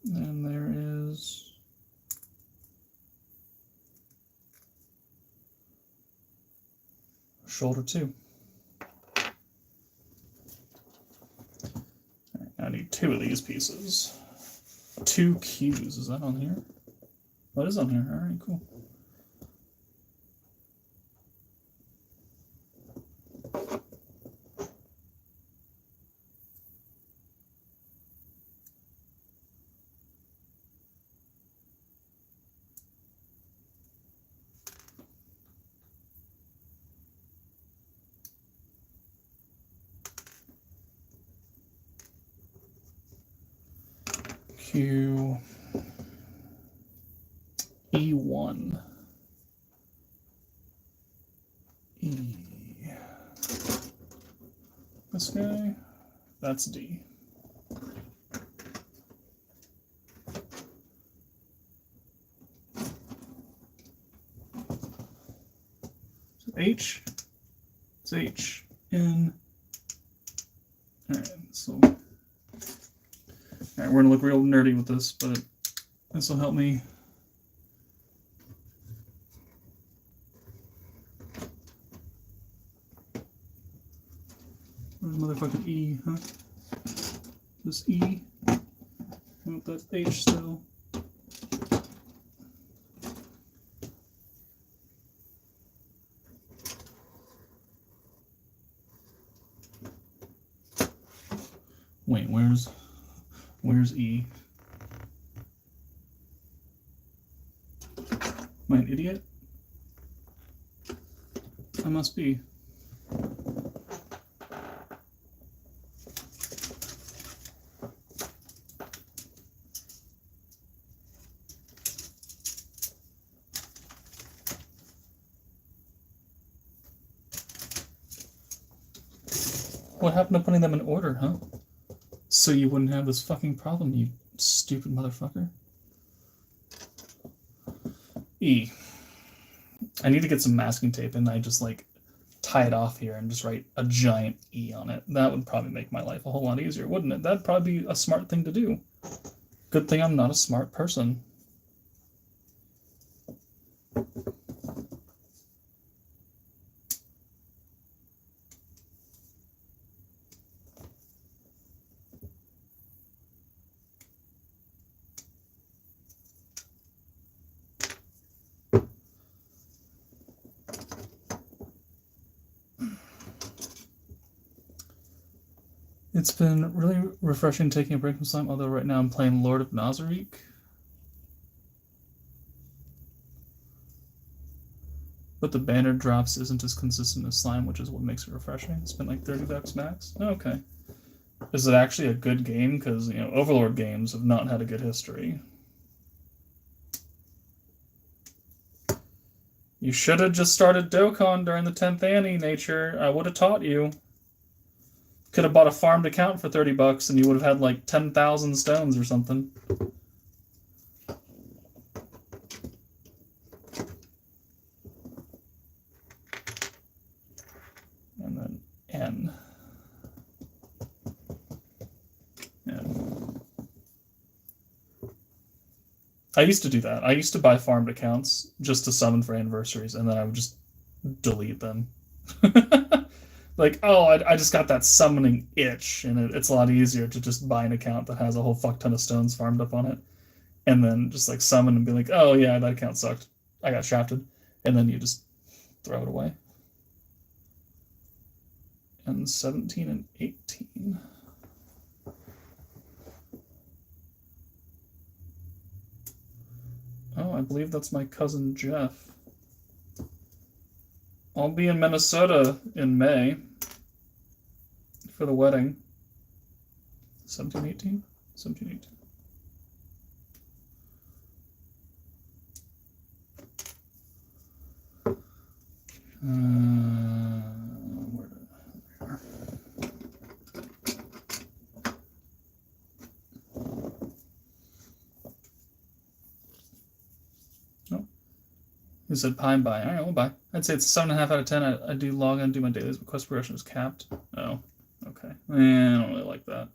And there is shoulder 2. Right, I need 2 of these pieces. 2 Qs. Is that on here? Oh, it is on here. All right, cool. Q E1 E. This guy, that's D. So H, it's H, N. All right, so. Alright, we're going to look real nerdy with this, but this will help me. Motherfucking E, huh? This E. Nope, that's H still. Wait, where's E? Am I an idiot? I must be. What happened to putting them in order, huh? So you wouldn't have this fucking problem, you stupid motherfucker. E. I need to get some masking tape and I just like tie it off here and just write a giant E on it. That would probably make my life a whole lot easier, wouldn't it? That'd probably be a smart thing to do. Good thing I'm not a smart person. It's been really refreshing taking a break from slime, although right now I'm playing Lord of Nazarick. But the banner drops isn't as consistent as slime, which is what makes it refreshing. It's been like $30 max. Okay. Is it actually a good game? Because, you know, Overlord games have not had a good history. You should have just started Dokkan during the 10th Annie, Nature. I would have taught you. Could have bought a farmed account for $30 and you would have had like 10,000 stones or something. And then N. N. I used to do that. I used to buy farmed accounts just to summon for anniversaries, and then I would just delete them. Like, oh, I just got that summoning itch, and it's a lot easier to just buy an account that has a whole fuck ton of stones farmed up on it, and then just like summon and be like, oh yeah, that account sucked. I got shafted, and then you just throw it away. And 17 and 18. Oh, I believe that's my cousin Jeff. I'll be in Minnesota in May for the wedding. 1718? 1718. Where did we are? Oh. He said pine buy. All right, we'll buy. I'd say it's 7.5 out of 10. I do log in, do my dailies, but quest progression is capped. Oh, okay. I don't really like that.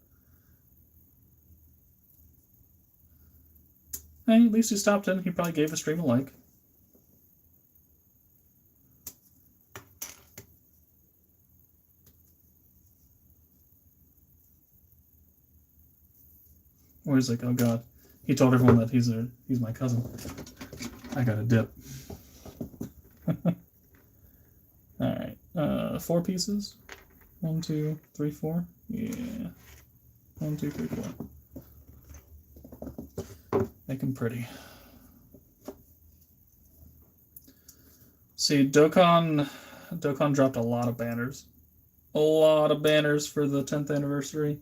Hey, at least he stopped in. He probably gave the stream a like. Or he's like, oh god, he told everyone that he's my cousin. I got a dip. All right, 4 pieces. 1, 2, 3, 4. Yeah, 1, 2, 3, 4. Make them pretty. See, Dokkan dropped a lot of banners. A lot of banners for the 10th anniversary.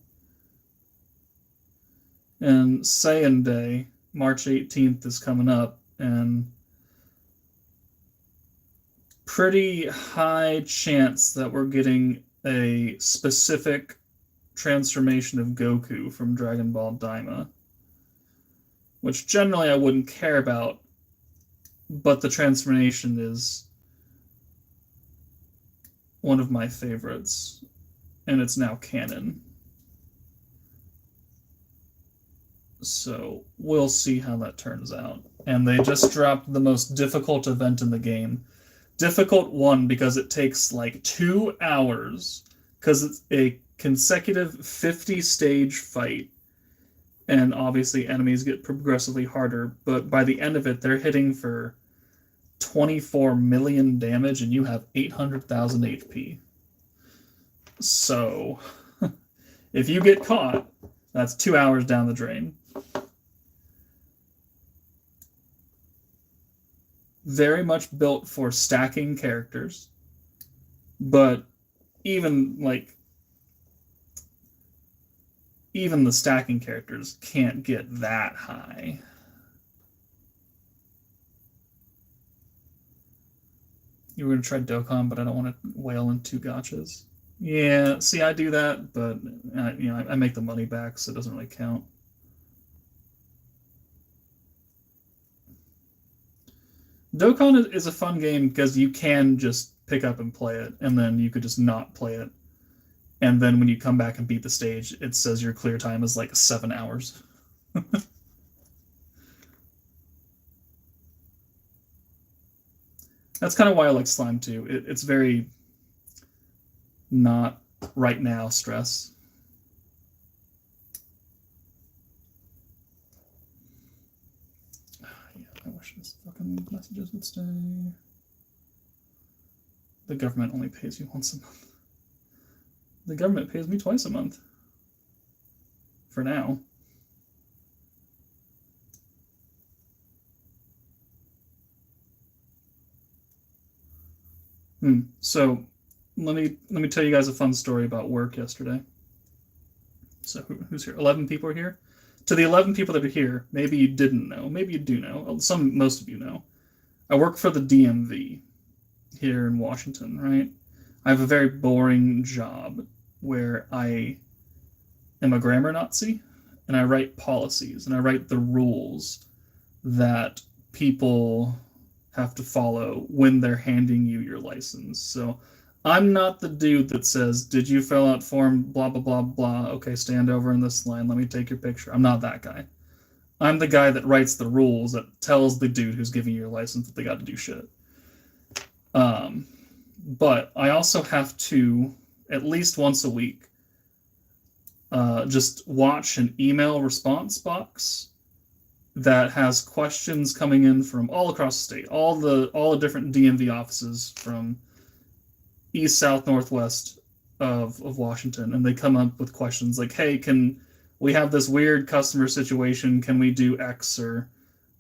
And Saiyan Day, March 18th, is coming up, and pretty high chance that we're getting a specific transformation of Goku from Dragon Ball Daima, which generally I wouldn't care about, but the transformation is one of my favorites, and it's now canon. So we'll see how that turns out. And they just dropped the most difficult event in the game. Difficult 1 because it takes like 2 hours, because it's a consecutive 50-stage fight. And obviously enemies get progressively harder, but by the end of it, they're hitting for 24 million damage and you have 800,000 HP. So if you get caught, that's 2 hours down the drain. Very much built for stacking characters, but even the stacking characters can't get that high. You were going to try Dokkan, but I don't want to whale in 2 gachas. Yeah, see, I do that, but I make the money back, so it doesn't really count. Dokkan is a fun game because you can just pick up and play it, and then you could just not play it. And then when you come back and beat the stage, it says your clear time is like 7 hours. That's kind of why I like Slime too. It's very not right now stress. Yeah, I wish this fucking messages would stay. The government only pays you once a month. The government pays me twice a month. for now. So let me tell you guys a fun story about work yesterday. So who's here? 11 people are here. To the 11 people that are here, maybe you didn't know, maybe you do know. Most of you know. I work for the DMV here in Washington, right? I have a very boring job where I am a grammar Nazi and I write policies and I write the rules that people have to follow when they're handing you your license. So I'm not the dude that says, did you fill out form blah, blah, blah, blah. Okay, stand over in this line. Let me take your picture. I'm not that guy. I'm the guy that writes the rules that tells the dude who's giving you your license that they got to do shit. But I also have to, at least once a week, just watch an email response box that has questions coming in from all across the state, all the different DMV offices from east, south, northwest of Washington, and they come up with questions like, hey, can we have this weird customer situation, can we do X, or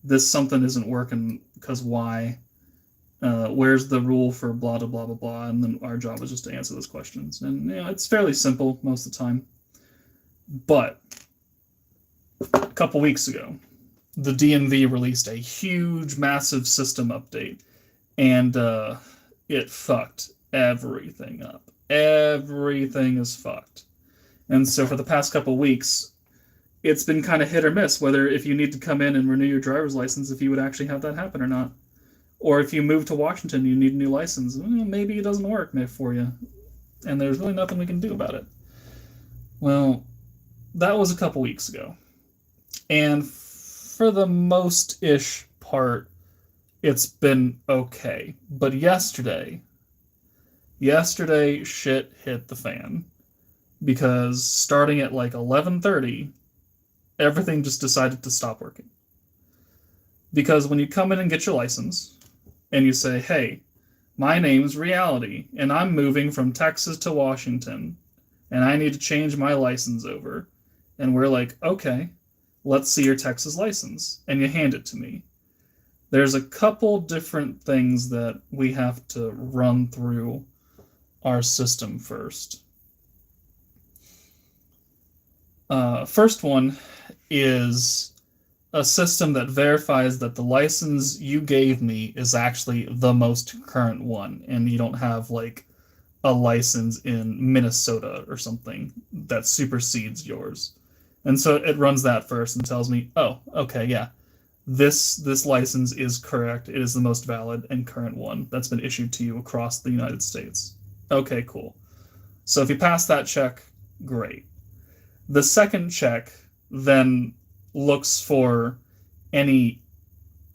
this something isn't working because Y, where's the rule for blah, blah, blah, blah, blah, and then our job is just to answer those questions. And it's fairly simple most of the time. But a couple weeks ago, the DMV released a huge, massive system update, and it fucked everything up. Everything is fucked. And so for the past couple weeks, it's been kind of hit or miss whether if you need to come in and renew your driver's license, if you would actually have that happen or not. Or if you move to Washington, you need a new license. Maybe it doesn't work for you. And there's really nothing we can do about it. Well, that was a couple weeks ago. And for the most-ish part, it's been okay. But yesterday shit hit the fan. Because starting at like 11:30, everything just decided to stop working. Because when you come in and get your license, and you say, hey, my name's Reality, and I'm moving from Texas to Washington, and I need to change my license over. And we're like, okay, let's see your Texas license. And you hand it to me. There's a couple different things that we have to run through our system first. First one is a system that verifies that the license you gave me is actually the most current one, and you don't have like a license in Minnesota or something that supersedes yours. And so it runs that first and tells me, oh, okay, yeah, this license is correct. It is the most valid and current one that's been issued to you across the United States. Okay, cool. So if you pass that check, great. The second check then looks for any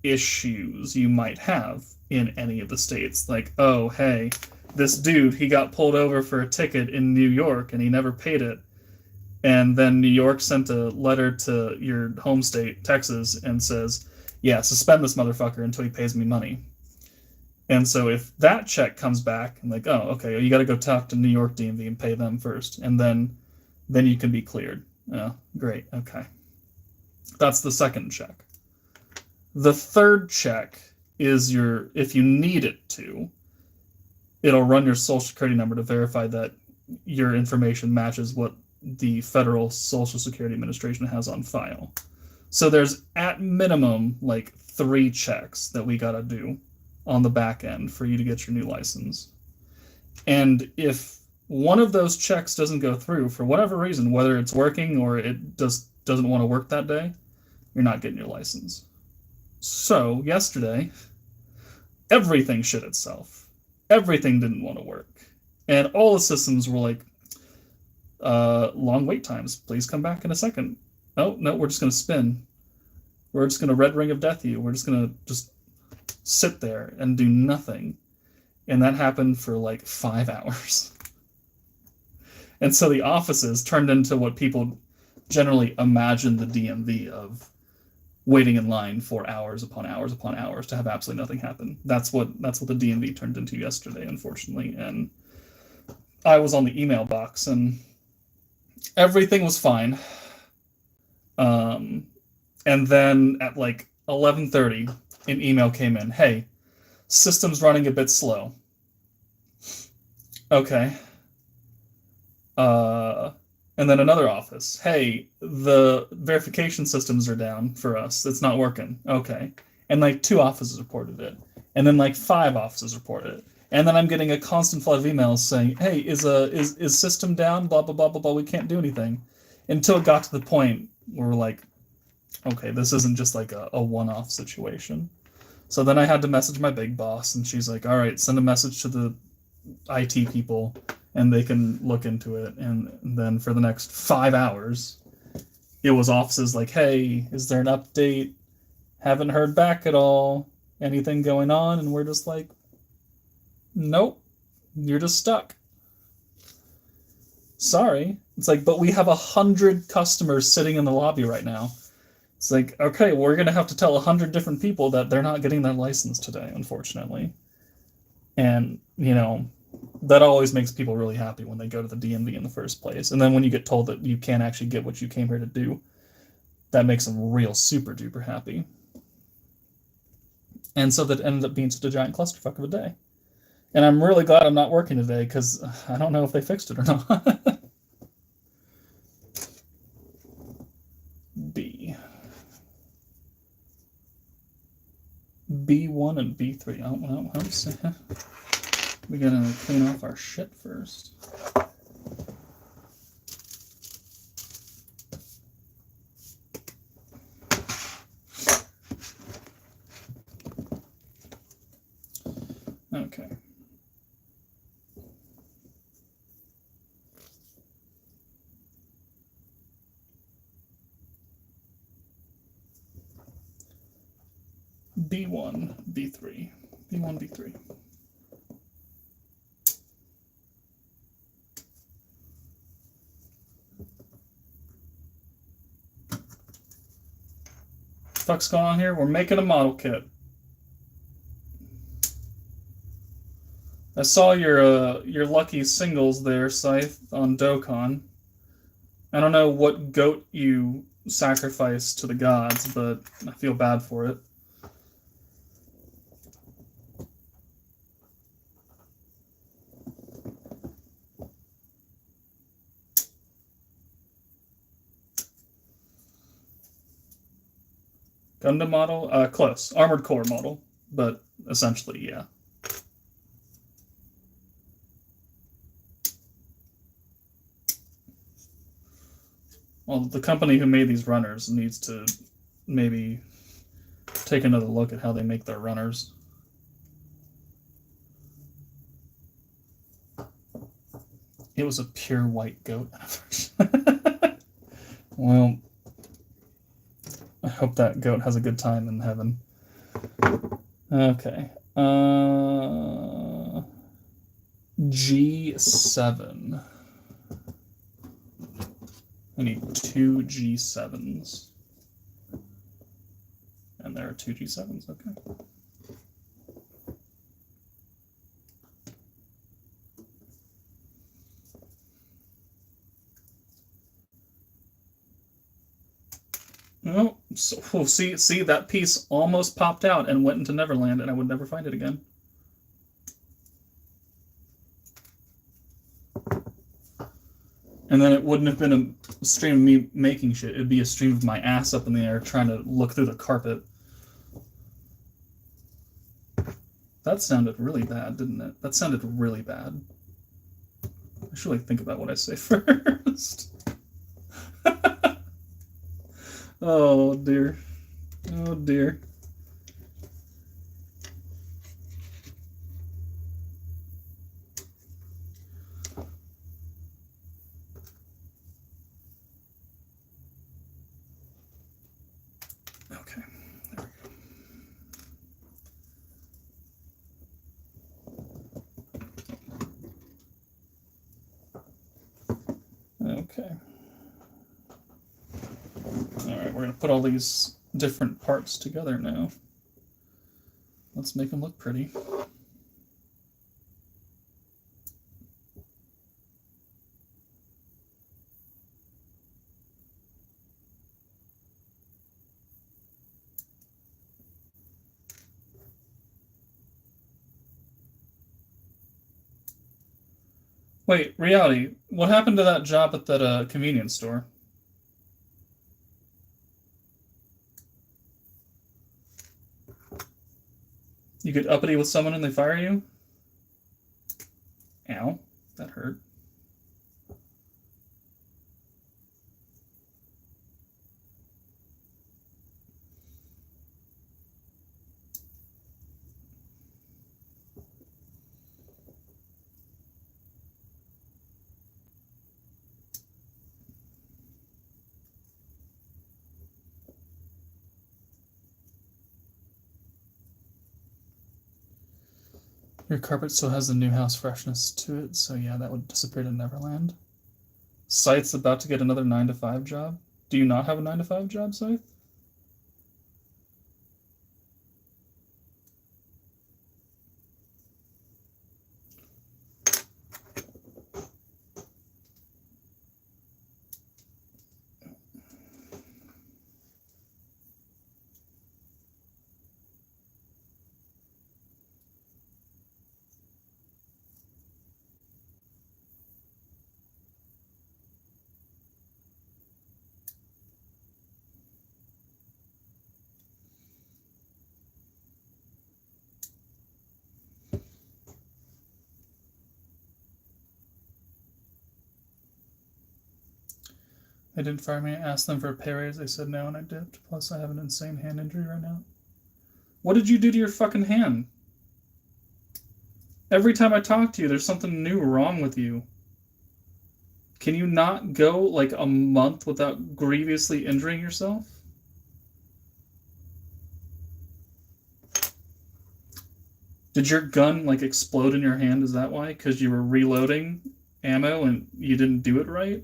issues you might have in any of the states. Like, oh, hey, this dude, he got pulled over for a ticket in New York and he never paid it. And then New York sent a letter to your home state, Texas, and says, yeah, suspend this motherfucker until he pays me money. And so if that check comes back, and like, oh, okay, you got to go talk to New York DMV and pay them first. And then you can be cleared. Oh, great, okay. That's the second check. The third check is if you need it to, it'll run your social security number to verify that your information matches what the federal Social Security Administration has on file. So there's at minimum like 3 checks that we gotta do on the back end for you to get your new license. And if one of those checks doesn't go through for whatever reason, whether it's working or it just doesn't want to work that day, you're not getting your license. So yesterday, everything shit itself. Everything didn't want to work. And all the systems were like, long wait times. Please come back in a second. Oh, no, we're just going to spin. We're just going to red ring of death you. We're just going to just sit there and do nothing. And that happened for like 5 hours. And so the offices turned into what people generally imagine the DMV of, waiting in line for hours upon hours upon hours to have absolutely nothing happen. That's what the DMV turned into yesterday, unfortunately. And I was on the email box, and everything was fine. And then at like 11:30, an email came in. Hey, system's running a bit slow. Okay. And then another office. Hey, the verification systems are down for us. It's not working. Okay. And like 2 offices reported it. And then like 5 offices reported it. And then I'm getting a constant flood of emails saying, hey, is system down? Blah, blah, blah, blah, blah. We can't do anything. Until it got to the point where we're like, okay, this isn't just like a one-off situation. So then I had to message my big boss, and she's like, all right, send a message to the IT people, and they can look into it. And then for the next 5 hours, it was offices like, hey, is there an update? Haven't heard back at all. Anything going on? And we're just like, nope, you're just stuck. Sorry. It's like, but we have 100 customers sitting in the lobby right now. It's like, okay, we're going to have to tell 100 different people that they're not getting their license today, unfortunately. And, you know, that always makes people really happy when they go to the DMV in the first place. And then when you get told that you can't actually get what you came here to do, that makes them real super duper happy. And so that ended up being such a giant clusterfuck of a day. And I'm really glad I'm not working today, because I don't know if they fixed it or not. B1 and B3. Oh, well, we gotta clean off our shit first. Okay. B1, B3. B1, B3. Fuck's going on here? We're making a model kit. I saw your lucky singles there, Scythe, on Dokkan. I don't know what goat you sacrificed to the gods, but I feel bad for it. Gundam model? Close. Armored Core model, but essentially, yeah. Well, the company who made these runners needs to maybe take another look at how they make their runners. It was a pure white goat. Well, I hope that goat has a good time in heaven. Okay. G7. I need 2 G7s. And there are 2 G7s, okay. Oh, so we'll see that piece almost popped out and went into Neverland, and I would never find it again. And then it wouldn't have been a stream of me making shit. It'd be a stream of my ass up in the air trying to look through the carpet. That sounded really bad, didn't it? That sounded really bad. I should think about what I say first. Oh dear. Oh dear. Okay, there we go. Okay. Alright, we're going to put all these different parts together now. Let's make them look pretty. Wait, Reality, what happened to that job at that convenience store? You get uppity with someone and they fire you? Ow, that hurt. Your carpet still has the new house freshness to it, so yeah, that would disappear to Neverland. Scythe's about to get another 9 to 5 job. Do you not have a 9 to 5 job, Scythe? They didn't fire me. I asked them for a pay raise. They said no, and I dipped. Plus, I have an insane hand injury right now. What did you do to your fucking hand? Every time I talk to you, there's something new wrong with you. Can you not go like a month without grievously injuring yourself? Did your gun like explode in your hand? Is that why? Because you were reloading ammo and you didn't do it right?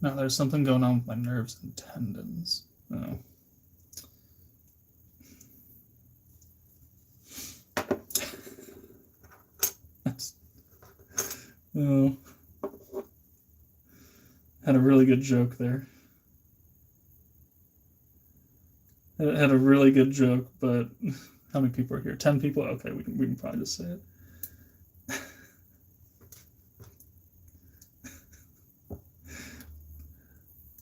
No, there's something going on with my nerves and tendons. Oh. Oh. Had a really good joke there. Had a really good joke, but how many people are here? 10 people? Okay, we can probably just say it.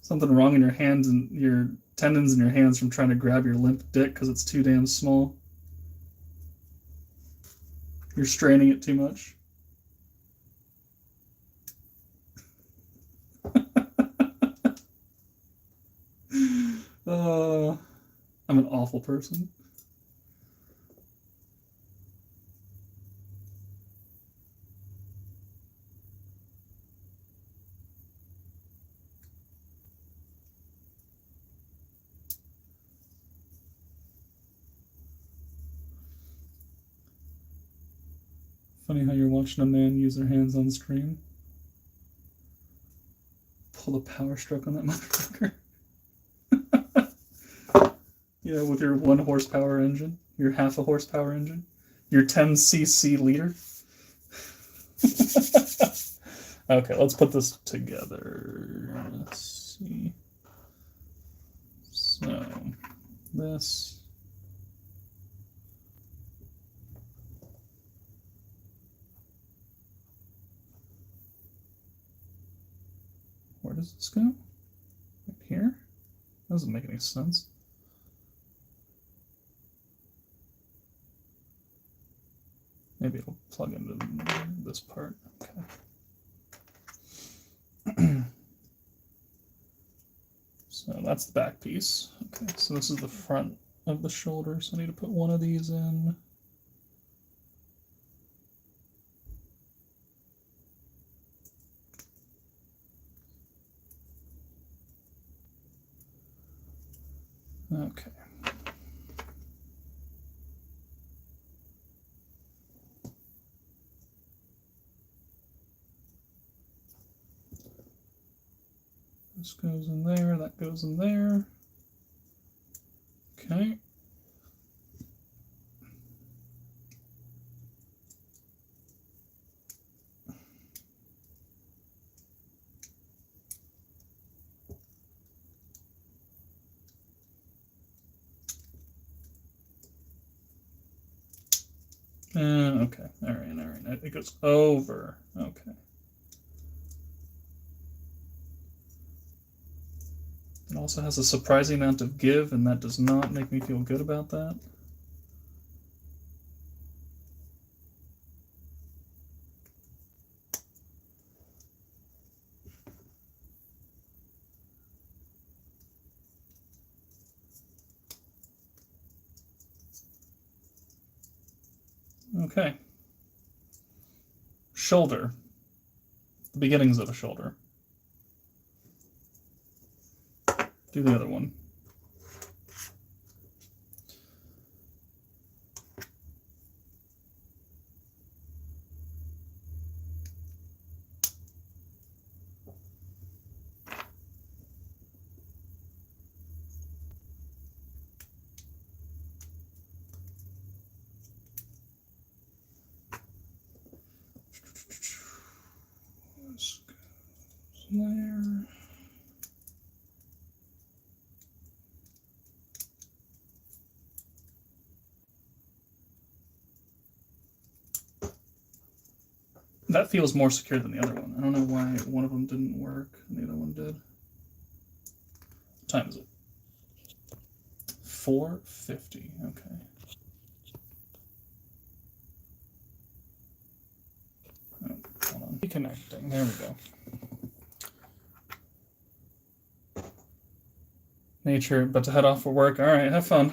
Something wrong in your hands and your tendons in your hands from trying to grab your limp dick because it's too damn small. You're straining it too much. I'm an awful person. Funny how you're watching a man use their hands on screen. Pull the power stroke on that motherfucker. Yeah, with your 1 horsepower engine, your half a horsepower engine, your 10cc liter. Okay, let's put this together. Let's see. So, this. Where does this go? Right here? That doesn't make any sense. Maybe it'll plug into this part. Okay. So that's the back piece. Okay, so this is the front of the shoulder. So I need to put one of these in. Okay. This goes in there, that goes in there. Okay. Okay, all right. It goes over. Okay. It also has a surprising amount of give, and that does not make me feel good about that. Okay. Shoulder. The beginnings of a shoulder. Do the other one. This goes there. That feels more secure than the other one. I don't know why one of them didn't work and the other one did. What time is it? 4:50. Okay. Oh, hold on. Reconnecting. There we go. Nature, but to head off for work. All right, have fun.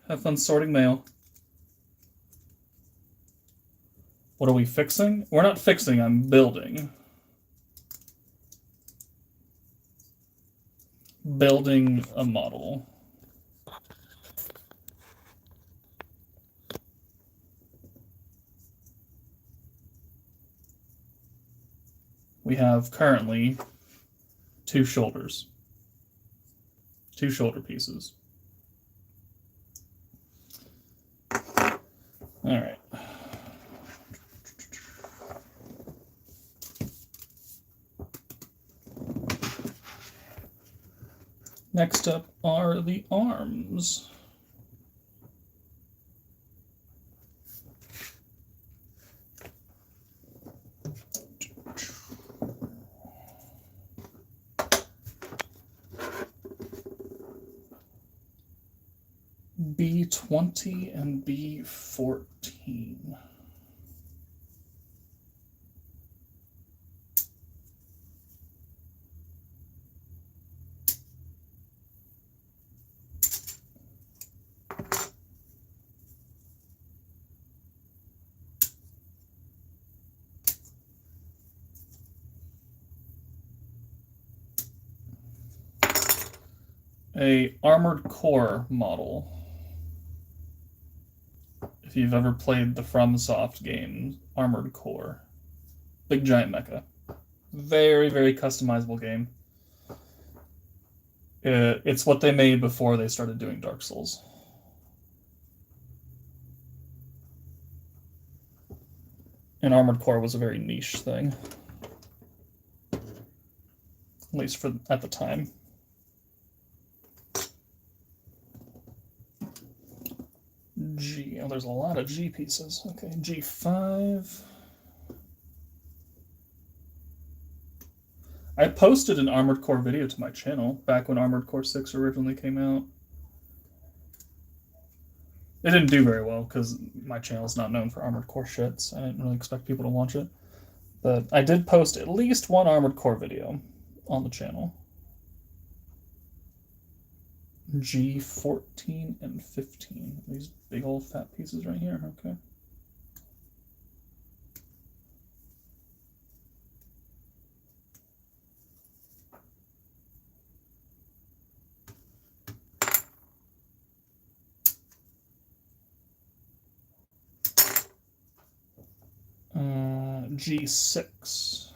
Have fun sorting mail. What are we fixing? We're not fixing, I'm building. Building a model. We have currently 2 shoulders. 2 shoulder pieces. All right. Next up are the arms. B20 and B14. A Armored Core model. If you've ever played the FromSoft game, Armored Core. Big giant mecha. Very, very customizable game. It's what they made before they started doing Dark Souls. And Armored Core was a very niche thing. At least at the time. G. Oh, there's a lot of G pieces. Okay, G5. I posted an Armored Core video to my channel back when Armored Core 6 originally came out. It didn't do very well because my channel's not known for Armored Core shit, so I didn't really expect people to watch it. But I did post at least one Armored Core video on the channel. G14 and 15. These big old fat pieces right here, okay. G6.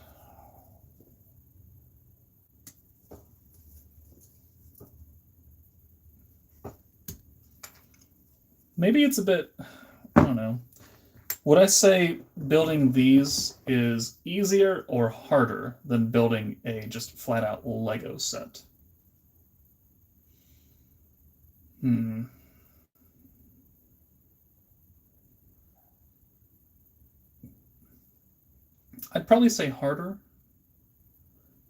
Maybe it's a bit, I don't know. Would I say building these is easier or harder than building a just flat out Lego set? I'd probably say harder.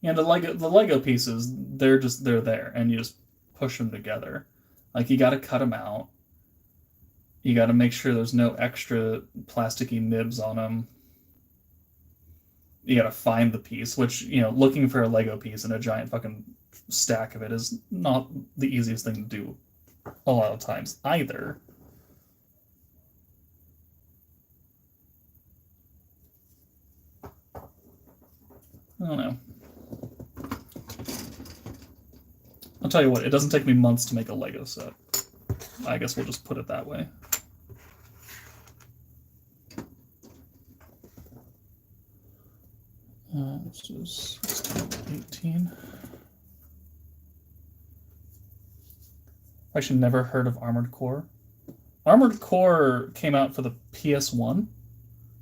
Yeah, the Lego pieces, they're there, and you just push them together. Like, you got to cut them out. You got to make sure there's no extra plasticky nibs on them. You got to find the piece, which, looking for a Lego piece in a giant fucking stack of it is not the easiest thing to do a lot of times either. I don't know. I'll tell you what, it doesn't take me months to make a Lego set. I guess we'll just put it that way. This is 18. Actually, never heard of Armored Core. Armored Core came out for the PS1,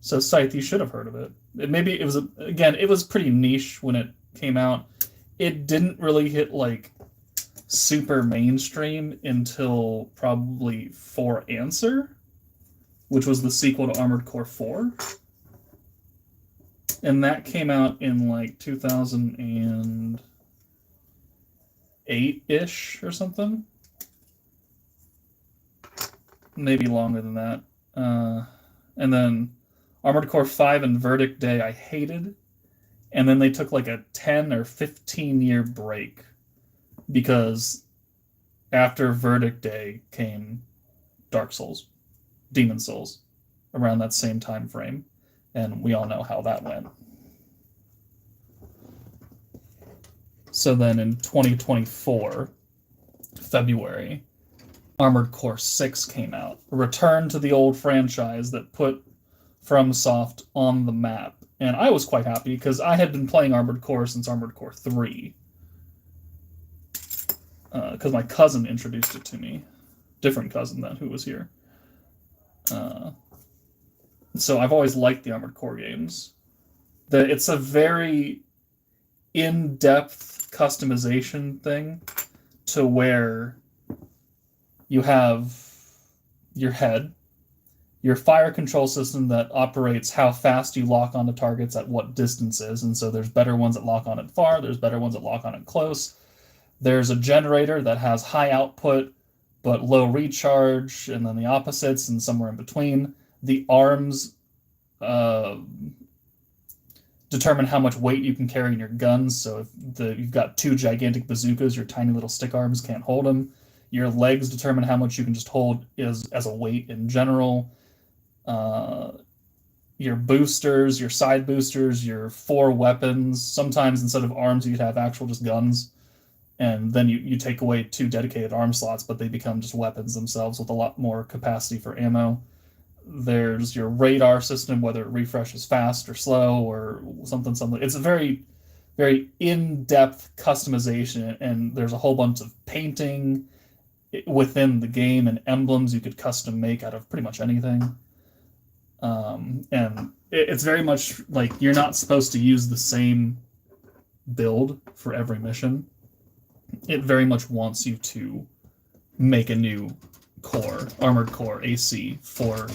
so Scythe, you should have heard of it. Maybe it was it was pretty niche when it came out. It didn't really hit like super mainstream until probably For Answer, which was the sequel to Armored Core 4. And that came out in like 2008-ish or something. Maybe longer than that. And then Armored Core 5 and Verdict Day I hated. And then they took like a 10 or 15-year break because after Verdict Day came Dark Souls, Demon Souls, around that same time frame. And we all know how that went. So then in 2024, February, Armored Core 6 came out. A return to the old franchise that put FromSoft on the map. And I was quite happy because I had been playing Armored Core since Armored Core 3. Because my cousin introduced it to me. Different cousin than who was here. So I've always liked the Armored Core games. It's a very in-depth customization thing to where you have your head, your fire control system that operates how fast you lock onto targets at what distances, and so there's better ones that lock on it far, there's better ones that lock on it close. There's a generator that has high output but low recharge, and then the opposites and somewhere in between. The arms determine how much weight you can carry in your guns. So if you've got two gigantic bazookas, your tiny little stick arms can't hold them. Your legs determine how much you can just hold as a weight in general. Your boosters, your side boosters, your 4 weapons. Sometimes instead of arms, you could have actual just guns. And then you take away 2 dedicated arm slots, but they become just weapons themselves with a lot more capacity for ammo. There's your radar system, whether it refreshes fast or slow or something. It's a very, very in-depth customization, and there's a whole bunch of painting within the game and emblems you could custom make out of pretty much anything. And it's very much like you're not supposed to use the same build for every mission. It very much wants you to make a new core, Armored Core AC, for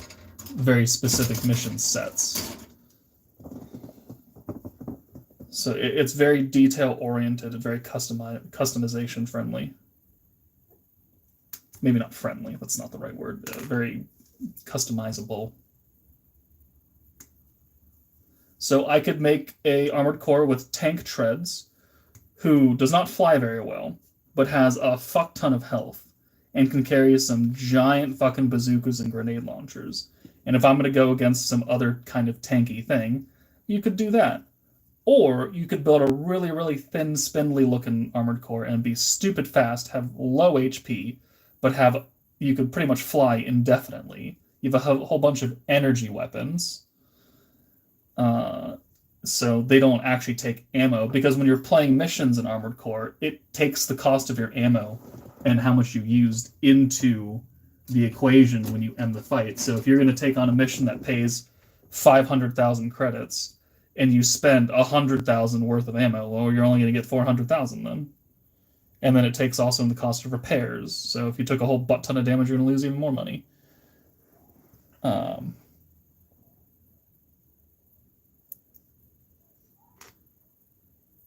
very specific mission sets. So it's very detail-oriented and very customization friendly. Maybe not friendly, that's not the right word. Very customizable. So I could make a Armored Core with tank treads, who does not fly very well, but has a fuck ton of health, and can carry some giant fucking bazookas and grenade launchers. And if I'm going to go against some other kind of tanky thing, you could do that. Or you could build a really, really thin, spindly looking Armored Core and be stupid fast, have low HP, but you could pretty much fly indefinitely. You have a whole bunch of energy weapons. So they don't actually take ammo, because when you're playing missions in Armored Core, it takes the cost of your ammo and how much you used into the equation when you end the fight. So if you're going to take on a mission that pays 500,000 credits and you spend 100,000 worth of ammo, well, you're only going to get 400,000 then. And then it takes also in the cost of repairs. So if you took a whole butt ton of damage, you're going to lose even more money.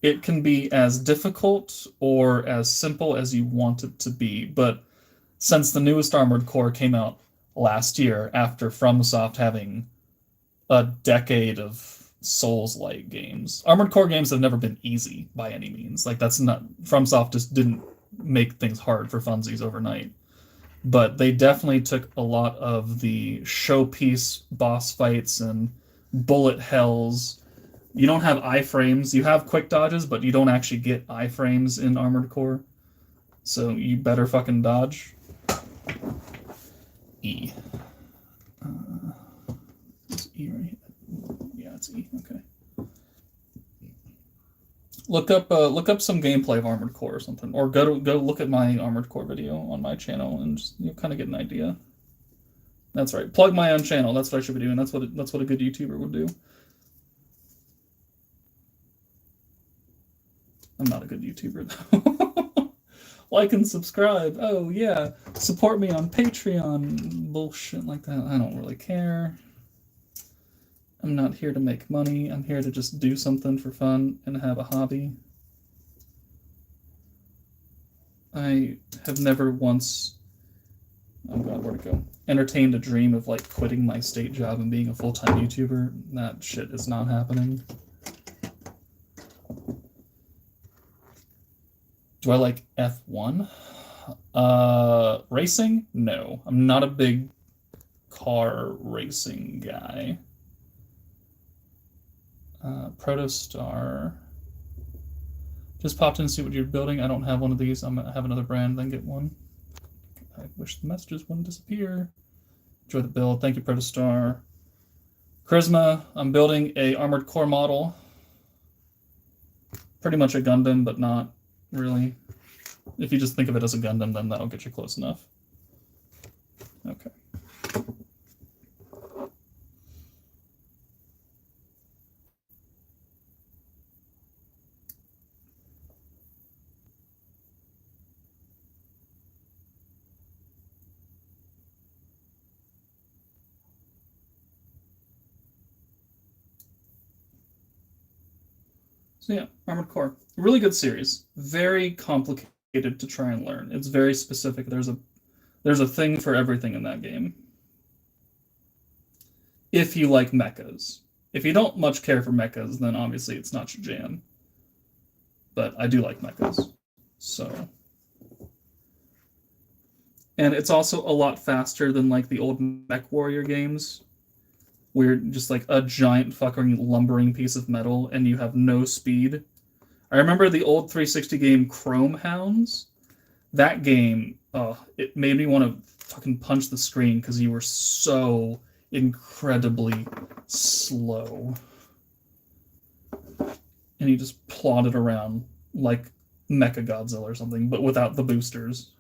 It can be as difficult or as simple as you want it to be, but since the newest Armored Core came out last year, after FromSoft having a decade of Souls-like games, Armored Core games have never been easy by any means. Like, that's not, FromSoft just didn't make things hard for funsies overnight. But they definitely took a lot of the showpiece boss fights and bullet hells. You don't have iframes. You have quick dodges, but you don't actually get iframes in Armored Core. So you better fucking dodge. E. Is E right here? Yeah, it's E. Okay. Look up some gameplay of Armored Core or something, or go look at my Armored Core video on my channel, and just, you'll kind of get an idea. That's right. Plug my own channel. That's what I should be doing. That's what a good YouTuber would do. I'm not a good YouTuber though. Like and subscribe. Oh yeah, support me on Patreon. Bullshit like that. I don't really care. I'm not here to make money. I'm here to just do something for fun and have a hobby. I have never once, oh god, where'd it go? Entertained a dream of like quitting my state job and being a full-time YouTuber. That shit is not happening. Do I like F1? Racing? No. I'm not a big car racing guy. Protostar. Just popped in to see what you're building. I don't have one of these. I'm gonna have another brand, then get one. I wish the messages wouldn't disappear. Enjoy the build. Thank you, Protostar. Charisma. I'm building a Armored Core model. Pretty much a Gundam, but not really. If you just think of it as a Gundam, then that'll get you close enough. Okay. So yeah, Armored Core. Really good series. Very complicated to try and learn. It's very specific. There's a thing for everything in that game. If you like mechas. If you don't much care for mechas, then obviously it's not your jam. But I do like mechas. So. And it's also a lot faster than like the old Mech Warrior games, where you're just like a giant fucking lumbering piece of metal and you have no speed. I remember the old 360 game Chrome Hounds. That game, it made me want to fucking punch the screen because you were so incredibly slow. And you just plodded around like Mechagodzilla or something, but without the boosters.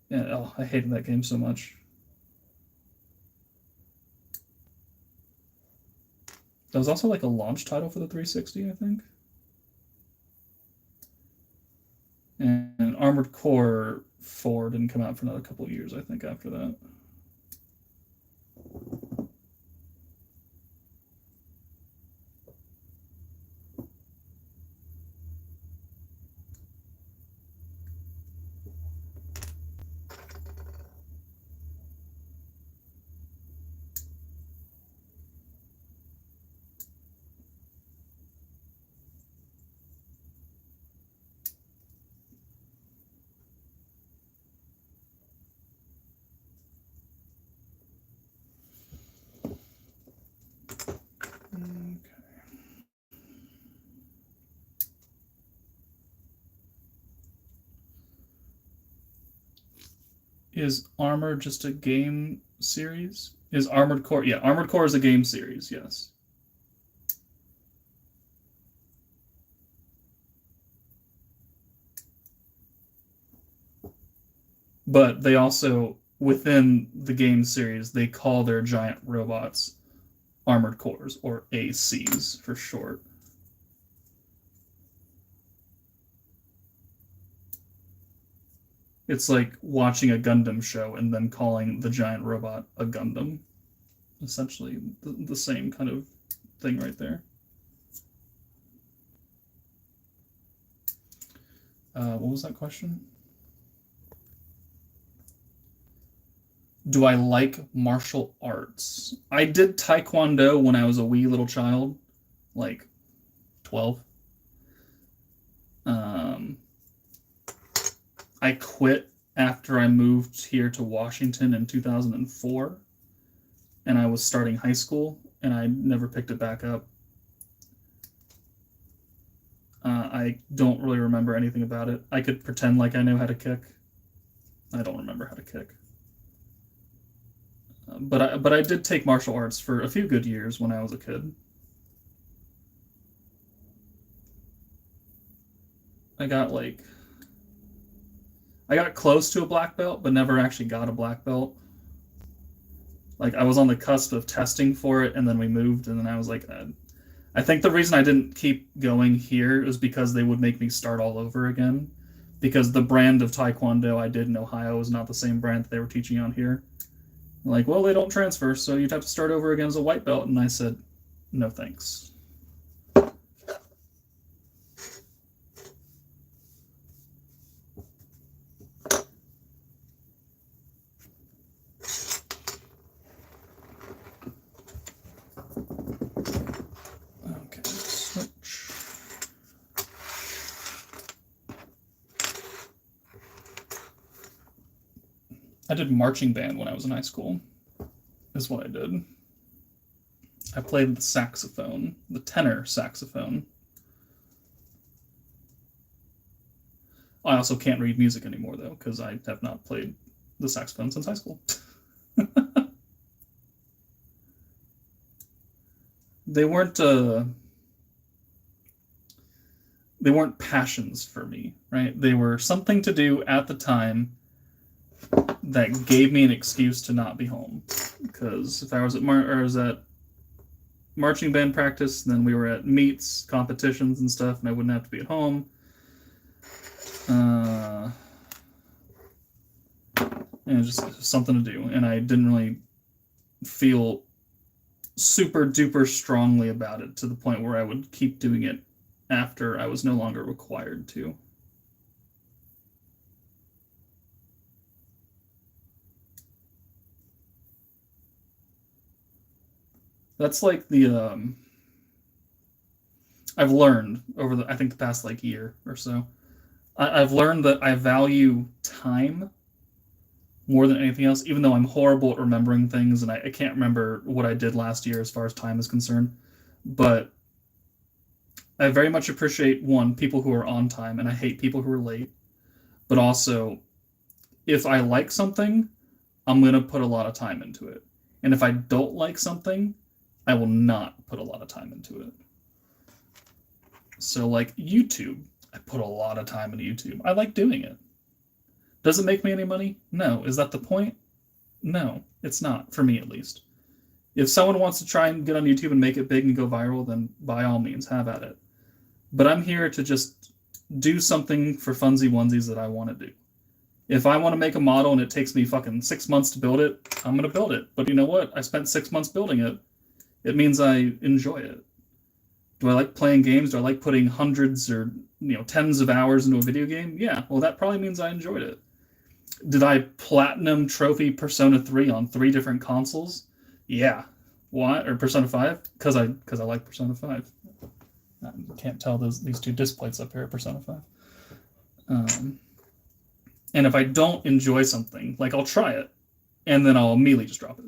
Yeah, oh, I hated that game so much. That was also like a launch title for the 360, I think. And Armored Core 4 didn't come out for another couple of years, I think, after that. Is Armor just a game series? Is Armored Core? Yeah, Armored Core is a game series, yes. But they also, within the game series, they call their giant robots armored cores, or ACs for short. It's like watching a Gundam show and then calling the giant robot a Gundam. Essentially the same kind of thing right there. What was that question? Do I like martial arts? I did Taekwondo when I was a wee little child, like 12. I quit after I moved here to Washington in 2004, and I was starting high school, and I never picked it back up. I don't really remember anything about it. I could pretend like I know how to kick. I don't remember how to kick. But I did take martial arts for a few good years when I was a kid. I got close to a black belt, but never actually got a black belt. Like, I was on the cusp of testing for it, and then we moved, and then I was like, I think the reason I didn't keep going here is because they would make me start all over again. Because the brand of Taekwondo I did in Ohio is not the same brand that they were teaching on here. Like, well, they don't transfer, so you'd have to start over again as a white belt. And I said, no thanks. Okay, switch. I did marching band when I was in high school, is what I did. I played the saxophone, the tenor saxophone. I also can't read music anymore, though, because I have not played the saxophone since high school. They weren't passions for me, right? They were something to do at the time that gave me an excuse to not be home. Because if I was at marching band practice, then we were at meets, competitions, and stuff, and I wouldn't have to be at home. And just something to do, and I didn't really feel super duper strongly about it to the point where I would keep doing it after I was no longer required to. That's like the I've learned over the past like year or so. I've learned that I value time more than anything else, even though I'm horrible at remembering things and I can't remember what I did last year as far as time is concerned. But I very much appreciate, one, people who are on time, and I hate people who are late. But also, if I like something, I'm going to put a lot of time into it. And if I don't like something, I will not put a lot of time into it. So like YouTube, I put a lot of time into YouTube. I like doing it. Does it make me any money? No. Is that the point? No, it's not, for me at least. If someone wants to try and get on YouTube and make it big and go viral, then by all means, have at it. But I'm here to just do something for funsy onesies that I want to do. If I want to make a model and it takes me fucking 6 months to build it, I'm going to build it. But you know what? I spent 6 months building it. It means I enjoy it. Do I like playing games? Do I like putting hundreds or tens of hours into a video game? Yeah, well, that probably means I enjoyed it. Did I platinum trophy Persona 3 on 3 different consoles? Yeah. Why? Or Persona 5? Because I like Persona 5. I can't tell these two disc plates up here at Persona 5. And if I don't enjoy something, like I'll try it, and then I'll immediately just drop it.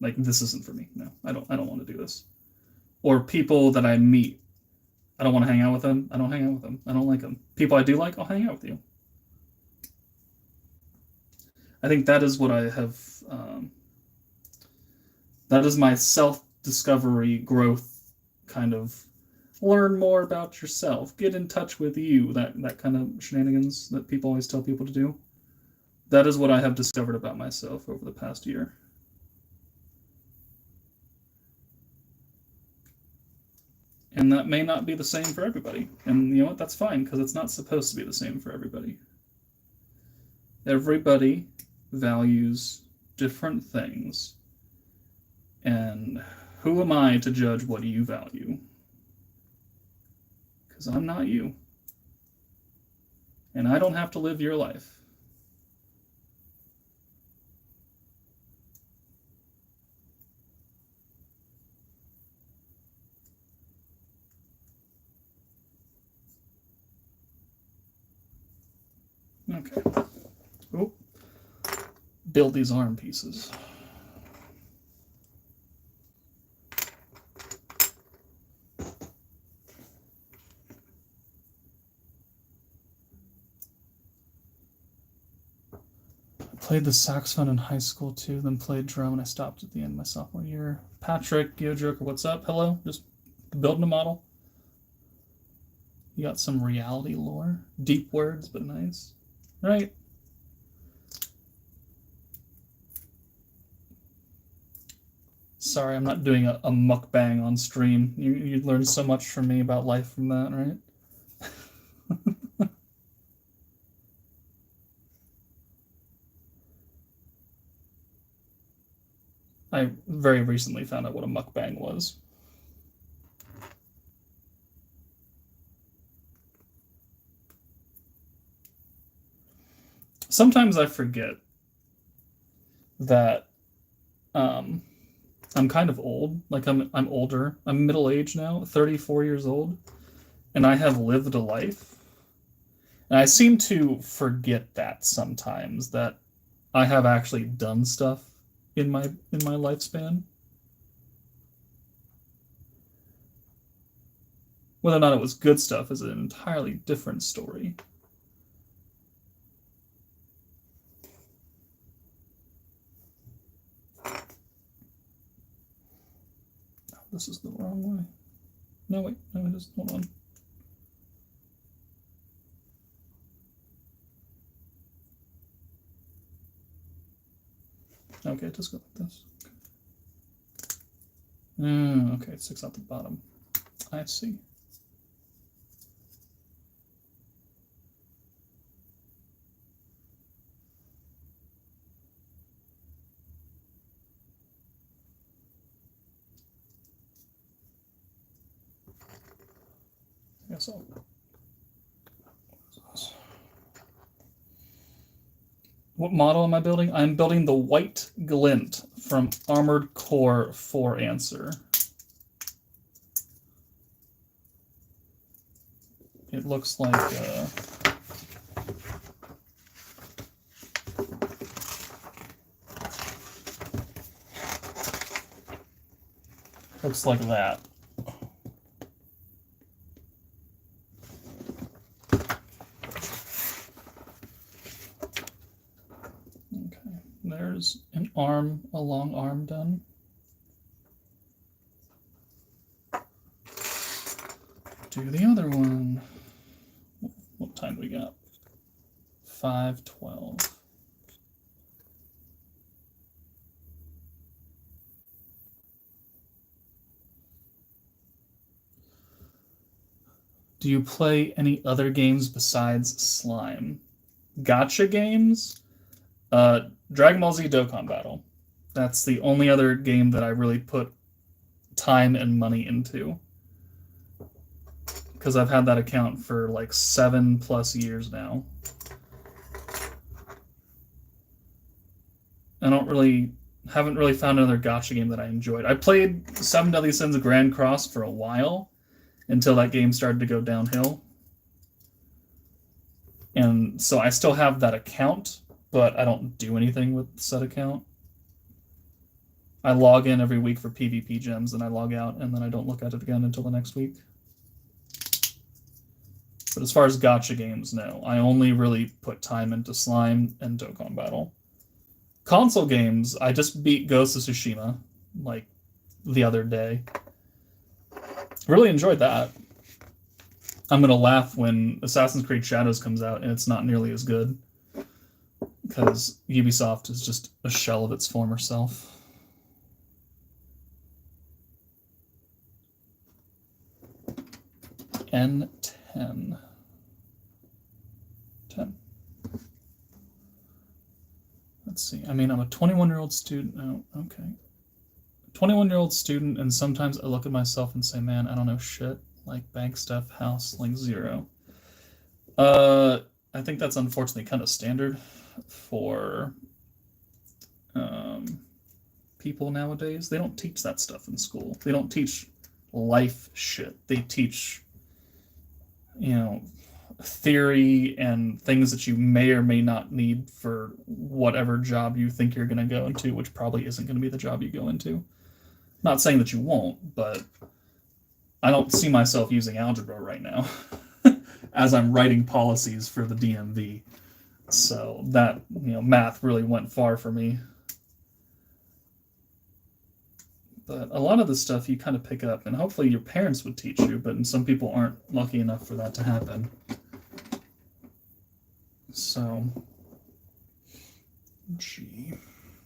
Like, this isn't for me. No, I don't want to do this. Or people that I meet, I don't want to hang out with them. I don't hang out with them. I don't like them. People I do like, I'll hang out with you. I think that is what I have. That is my self-discovery growth kind of. Learn more about yourself. Get in touch with you. That kind of shenanigans that people always tell people to do. That is what I have discovered about myself over the past year. And that may not be the same for everybody. And you know what? That's fine, because it's not supposed to be the same for everybody. Everybody values different things. And who am I to judge what you value? Because I'm not you. And I don't have to live your life. Okay. Oh. Build these arm pieces. Played the saxophone in high school too, then played drum, and I stopped at the end of my sophomore year. Patrick, GeoJoker, what's up? Hello? Just building a model. You got some reality lore. Deep words, but nice. Right? Sorry, I'm not doing a mukbang on stream. You learned so much from me about life from that, right? I very recently found out what a mukbang was. Sometimes I forget that I'm kind of old. Like I'm older. I'm middle-aged now, 34 years old, and I have lived a life. And I seem to forget that sometimes, that I have actually done stuff in my lifespan. Whether or not it was good stuff is an entirely different story. Oh, this is the wrong way. No, wait, no, just hold on. Okay, just go like this. Okay, it sticks out the bottom. I see. I guess I'll... What model am I building? I'm building the White Glint from Armored Core 4 Answer. It looks like looks like that. There's an arm, a long arm done. Do the other one. What time do we got? 5:12. Do you play any other games besides Slime? Gacha games? Dragon Ball Z Dokkan Battle. That's the only other game that I really put time and money into. Because I've had that account for like 7+ years now. Haven't really found another gacha game that I enjoyed. I played 7 Deadly Sins of Grand Cross for a while, until that game started to go downhill. And so I still have that account, but I don't do anything with said account. I log in every week for PvP gems, and I log out, and then I don't look at it again until the next week. But as far as gacha games, no. I only really put time into Slime and Dokkan Battle. Console games, I just beat Ghost of Tsushima, like, the other day. Really enjoyed that. I'm going to laugh when Assassin's Creed Shadows comes out, and it's not nearly as good. because Ubisoft is just a shell of its former self. N10. 10. Let's see. I mean, I'm a 21-year-old student. Oh, okay. 21-year-old student, and sometimes I look at myself and say, man, I don't know shit. Like bank stuff, house, like 0. I think that's unfortunately kind of standard for people nowadays. They don't teach that stuff in school. They don't teach life shit. They teach, theory and things that you may or may not need for whatever job you think you're going to go into, which probably isn't going to be the job you go into. Not saying that you won't, but I don't see myself using algebra right now as I'm writing policies for the DMV. So that, math really went far for me. But a lot of the stuff you kind of pick up, and hopefully your parents would teach you, but some people aren't lucky enough for that to happen. So, G.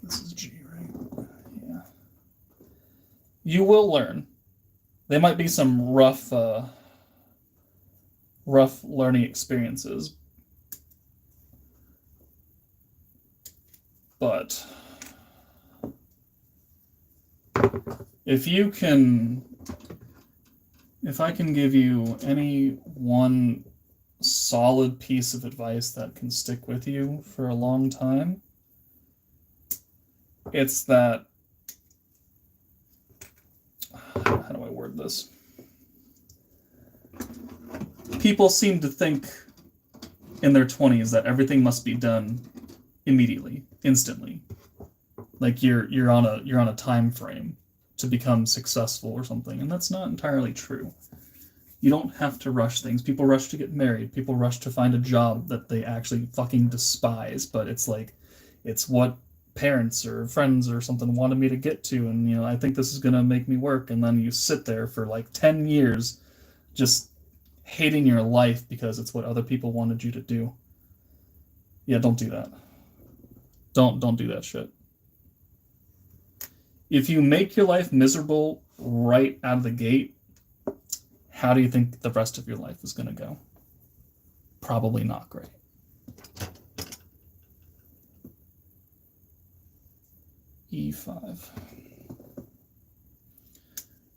This is G, right? Yeah. You will learn. There might be some rough learning experiences, but if I can give you any one solid piece of advice that can stick with you for a long time, it's that, how do I word this? People seem to think in their 20s that everything must be done immediately, instantly. Like you're on a time frame to become successful or something, and that's not entirely true. You don't have to rush things. People rush to get married. People rush to find a job that they actually fucking despise, but it's like, it's what parents or friends or something wanted me to get to, and I think this is gonna make me work, and then you sit there for like 10 years just hating your life because it's what other people wanted you to do. Yeah, don't do that. Don't do that shit. If you make your life miserable right out of the gate, how do you think the rest of your life is going to go? Probably not great. E5.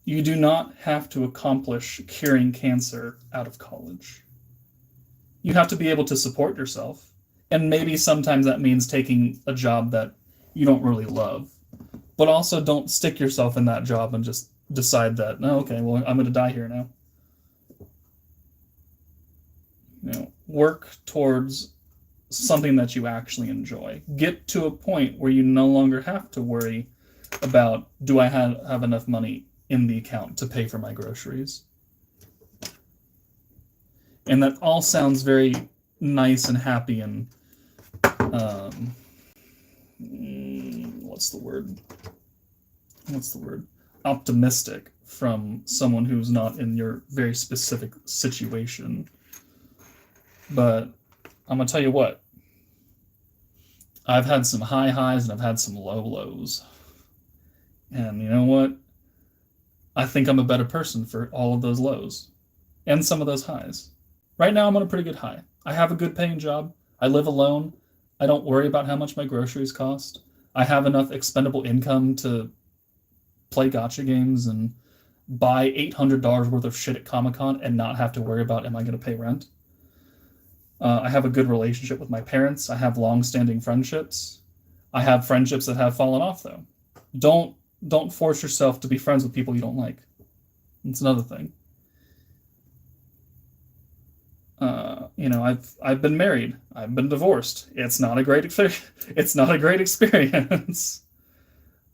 You do not have to accomplish curing cancer out of college. You have to be able to support yourself. And maybe sometimes that means taking a job that you don't really love. But also don't stick yourself in that job and just decide that, no, okay, well, I'm going to die here now. Work towards something that you actually enjoy. Get to a point where you no longer have to worry about, do I have enough money in the account to pay for my groceries? And that all sounds very nice and happy and what's the word? Optimistic from someone who's not in your very specific situation. But I'm going to tell you what. I've had some high highs and I've had some low lows. And you know what? I think I'm a better person for all of those lows and some of those highs. Right now I'm on a pretty good high. I have a good paying job. I live alone. I don't worry about how much my groceries cost. I have enough expendable income to play gacha games and buy $800 worth of shit at Comic-Con and not have to worry about, am I going to pay rent? I have a good relationship with my parents. I have long-standing friendships. I have friendships that have fallen off, though. Don't force yourself to be friends with people you don't like. That's another thing. I've been married. I've been divorced. It's not a great experience.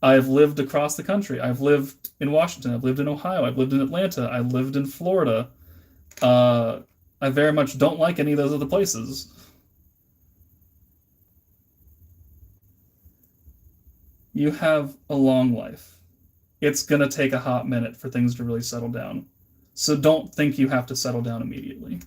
I've lived across the country. I've lived in Washington. I've lived in Ohio. I've lived in Atlanta. I've lived in Florida. I very much don't like any of those other places. You have a long life. It's going to take a hot minute for things to really settle down. So don't think you have to settle down immediately.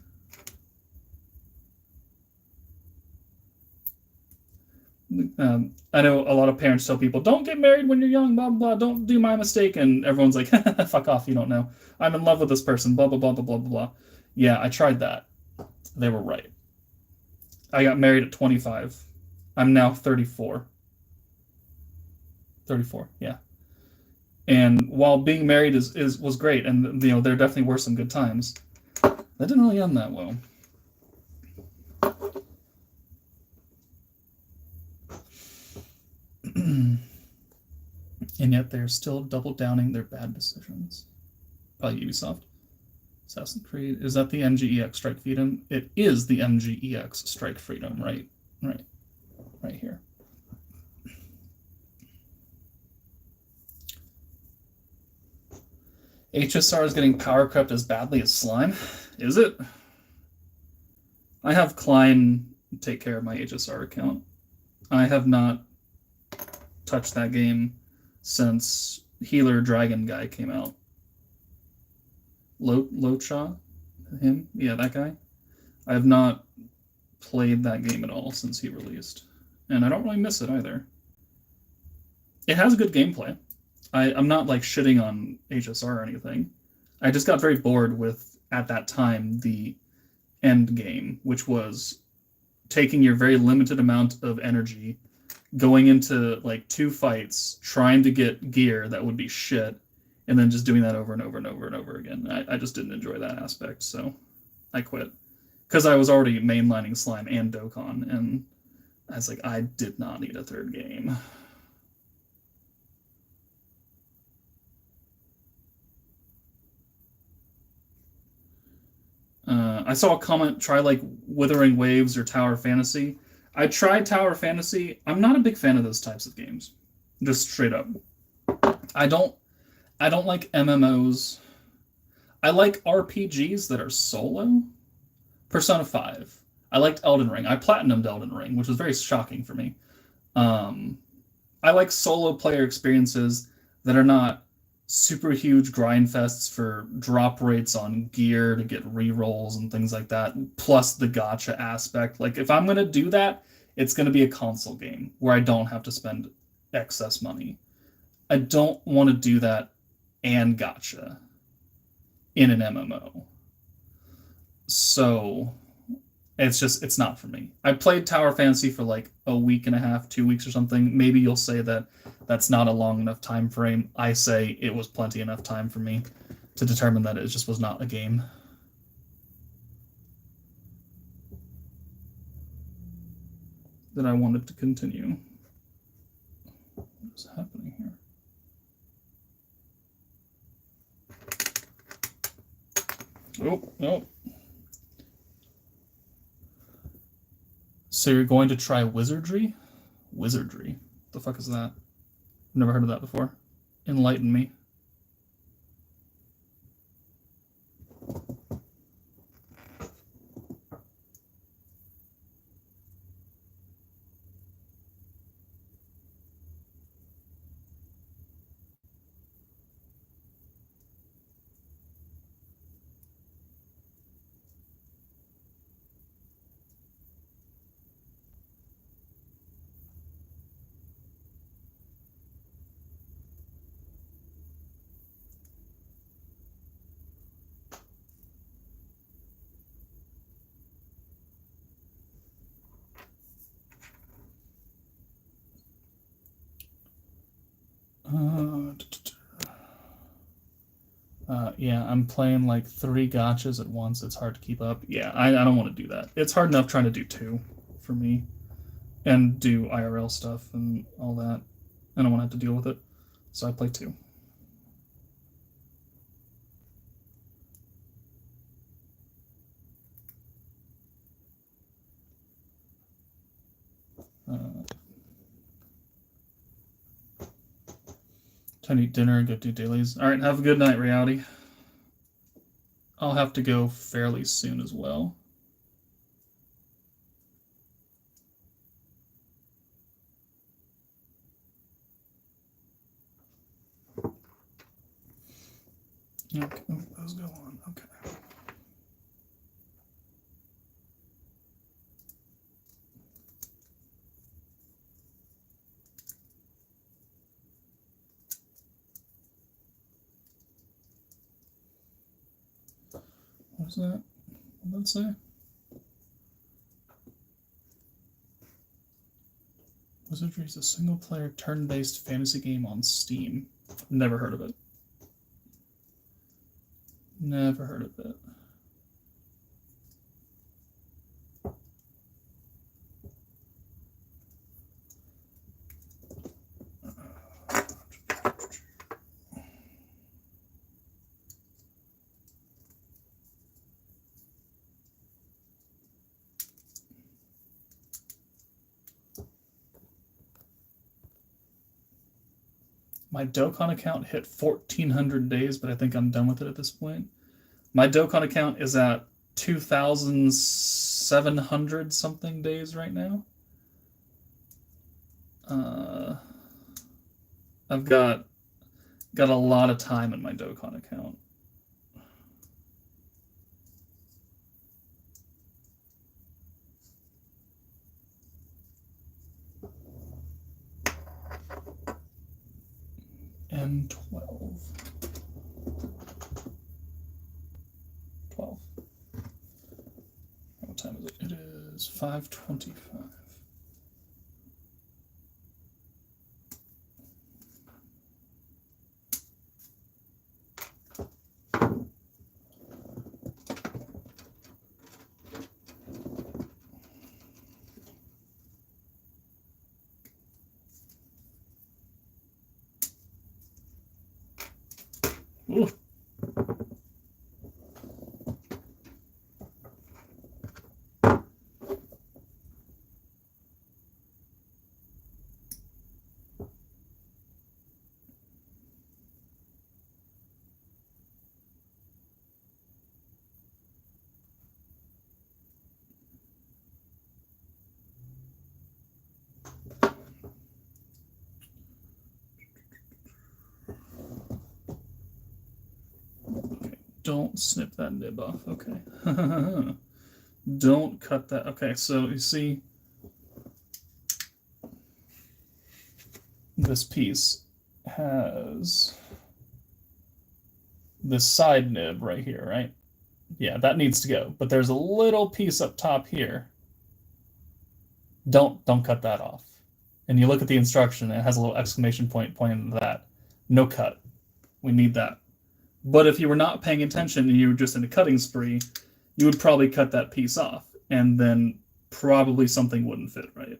I know a lot of parents tell people, don't get married when you're young, blah, blah, blah, don't do my mistake. And everyone's like, fuck off, you don't know. I'm in love with this person, blah, blah, blah, blah, blah, blah, blah. Yeah, I tried that. They were right. I got married at 25. I'm now 34. 34, yeah. And while being married was great, and you know, there definitely were some good times, that didn't really end that well. And yet they're still double downing their bad decisions. Probably Ubisoft. Assassin's Creed. Is that the MGEX Strike Freedom? It is the MGEX Strike Freedom, right? Right here. HSR is getting power crept as badly as Slime? Is it? I have Klein take care of my HSR account. I have not touched that game since Healer Dragon guy came out. Locha? Him? Yeah, that guy. I have not played that game at all since he released. And I don't really miss it either. It has good gameplay. I'm not like shitting on HSR or anything. I just got very bored with, at that time, the end game, which was taking your very limited amount of energy, going into like 2 fights, trying to get gear that would be shit, and then just doing that over and over and over and over again. I just didn't enjoy that aspect, so I quit. Because I was already mainlining Slime and Dokkan, and I was like, I did not need a 3rd game. I saw a comment, try like Withering Waves or Tower Fantasy. I tried Tower Fantasy. I'm not a big fan of those types of games. Just straight up. I don't like MMOs. I like RPGs that are solo. Persona 5. I liked Elden Ring. I platinumed Elden Ring, which was very shocking for me. I like solo player experiences that are not super huge grind fests for drop rates on gear to get rerolls and things like that, plus the gacha aspect. Like, if I'm going to do that, it's going to be a console game where I don't have to spend excess money. I don't want to do that and gacha in an MMO. So it's not for me. I played Tower Fantasy for like a week and a half, 2 weeks or something. Maybe you'll say that that's not a long enough time frame. I say it was plenty enough time for me to determine that it just was not a game. That I wanted to continue. What's happening here? Oh, no. So you're going to try wizardry? Wizardry? What the fuck is that? I've never heard of that before. Enlighten me. Yeah, I'm playing like 3 gachas at once. It's hard to keep up. Yeah, I don't want to do that. It's hard enough trying to do 2 for me and do IRL stuff and all that. I don't want to have to deal with it. So I play 2. Time to eat dinner and go do dailies. All right, have a good night, Reality. I'll have to go fairly soon as well. Okay, those go on. Okay. was that? What did that say? Wizardry is a single-player turn-based fantasy game on Steam. Never heard of it. Never heard of it. My Dokkan account hit 1,400 days, but I think I'm done with it at this point. My Dokkan account is at 2,700 something days right now. I've got a lot of time in my Dokkan account. M12. 12. What time is it? It is 5:25. Ooh. Don't snip that nib off. Okay. Don't cut that. Okay, so you see this piece has this side nib right here, right? Yeah, that needs to go. But there's a little piece up top here. Don't cut that off. And you look at the instruction, it has a little exclamation point pointing to that. No cut. We need that. But if you were not paying attention and you were just in a cutting spree, you would probably cut that piece off, and then probably something wouldn't fit right.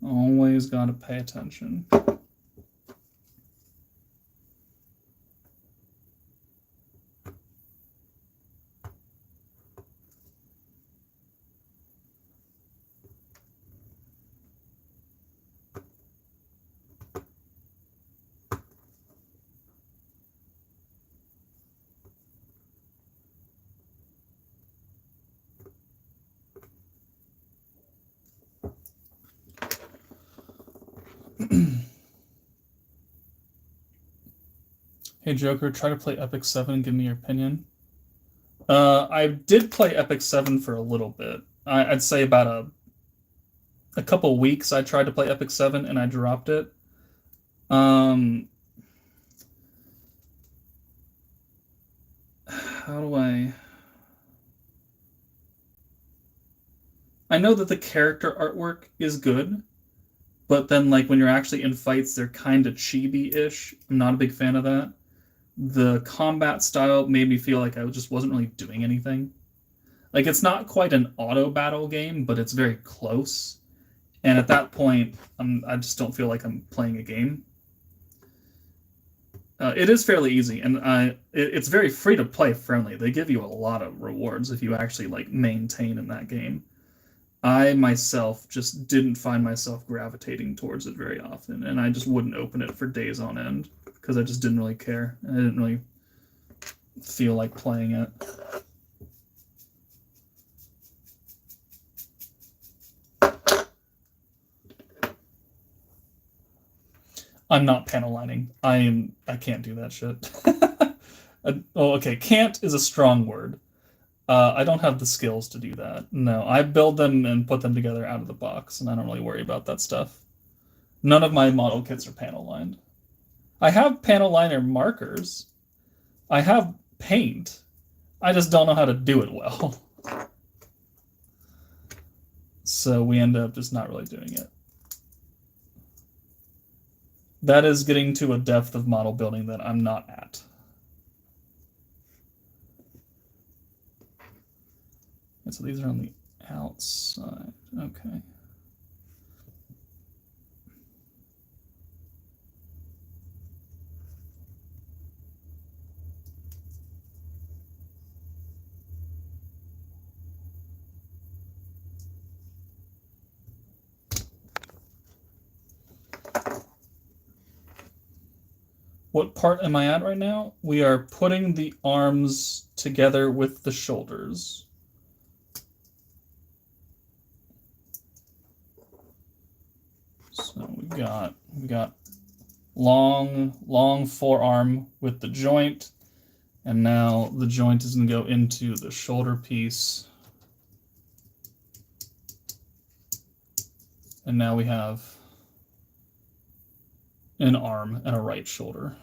Always got to pay attention. Hey Joker, try to play Epic 7 and give me your opinion. I did play Epic 7 for a little bit. I'd say about a couple weeks I tried to play Epic 7 and I dropped it. How do I know that the character artwork is good, but then like when you're actually in fights, they're kind of chibi-ish. I'm not a big fan of that. The combat style made me feel like I just wasn't really doing anything. Like, it's not quite an auto battle game, but it's very close. And at that point, I just don't feel like I'm playing a game. It is fairly easy, and it's very free to play friendly. They give you a lot of rewards if you actually like maintain in that game. I myself just didn't find myself gravitating towards it very often, and I just wouldn't open it for days on end because I just didn't really care. I didn't really feel like playing it. I'm not panel lining. I can't do that shit. Oh, okay. Can't is a strong word. I don't have the skills to do that. No, I build them and put them together out of the box, and I don't really worry about that stuff. None of my model kits are panel lined. I have panel liner markers. I have paint. I just don't know how to do it well. So we end up just not really doing it. That is getting to a depth of model building that I'm not at. And so these are on the outside. Okay. What part am I at right now? We are putting the arms together with the shoulders. So we got long forearm with the joint, and now the joint is going to go into the shoulder piece. And now we have an arm and a right shoulder.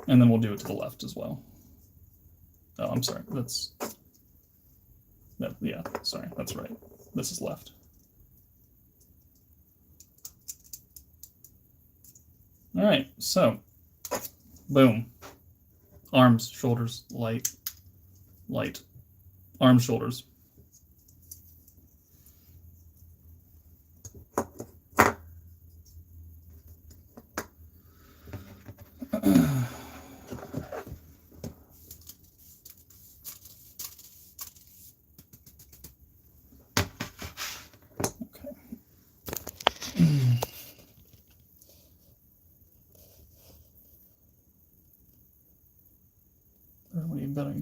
And then we'll do it to the left as well. Oh, I'm sorry. Yeah, sorry, that's right. This is left. All right, so boom. Arms, shoulders, light, light. Arms, shoulders.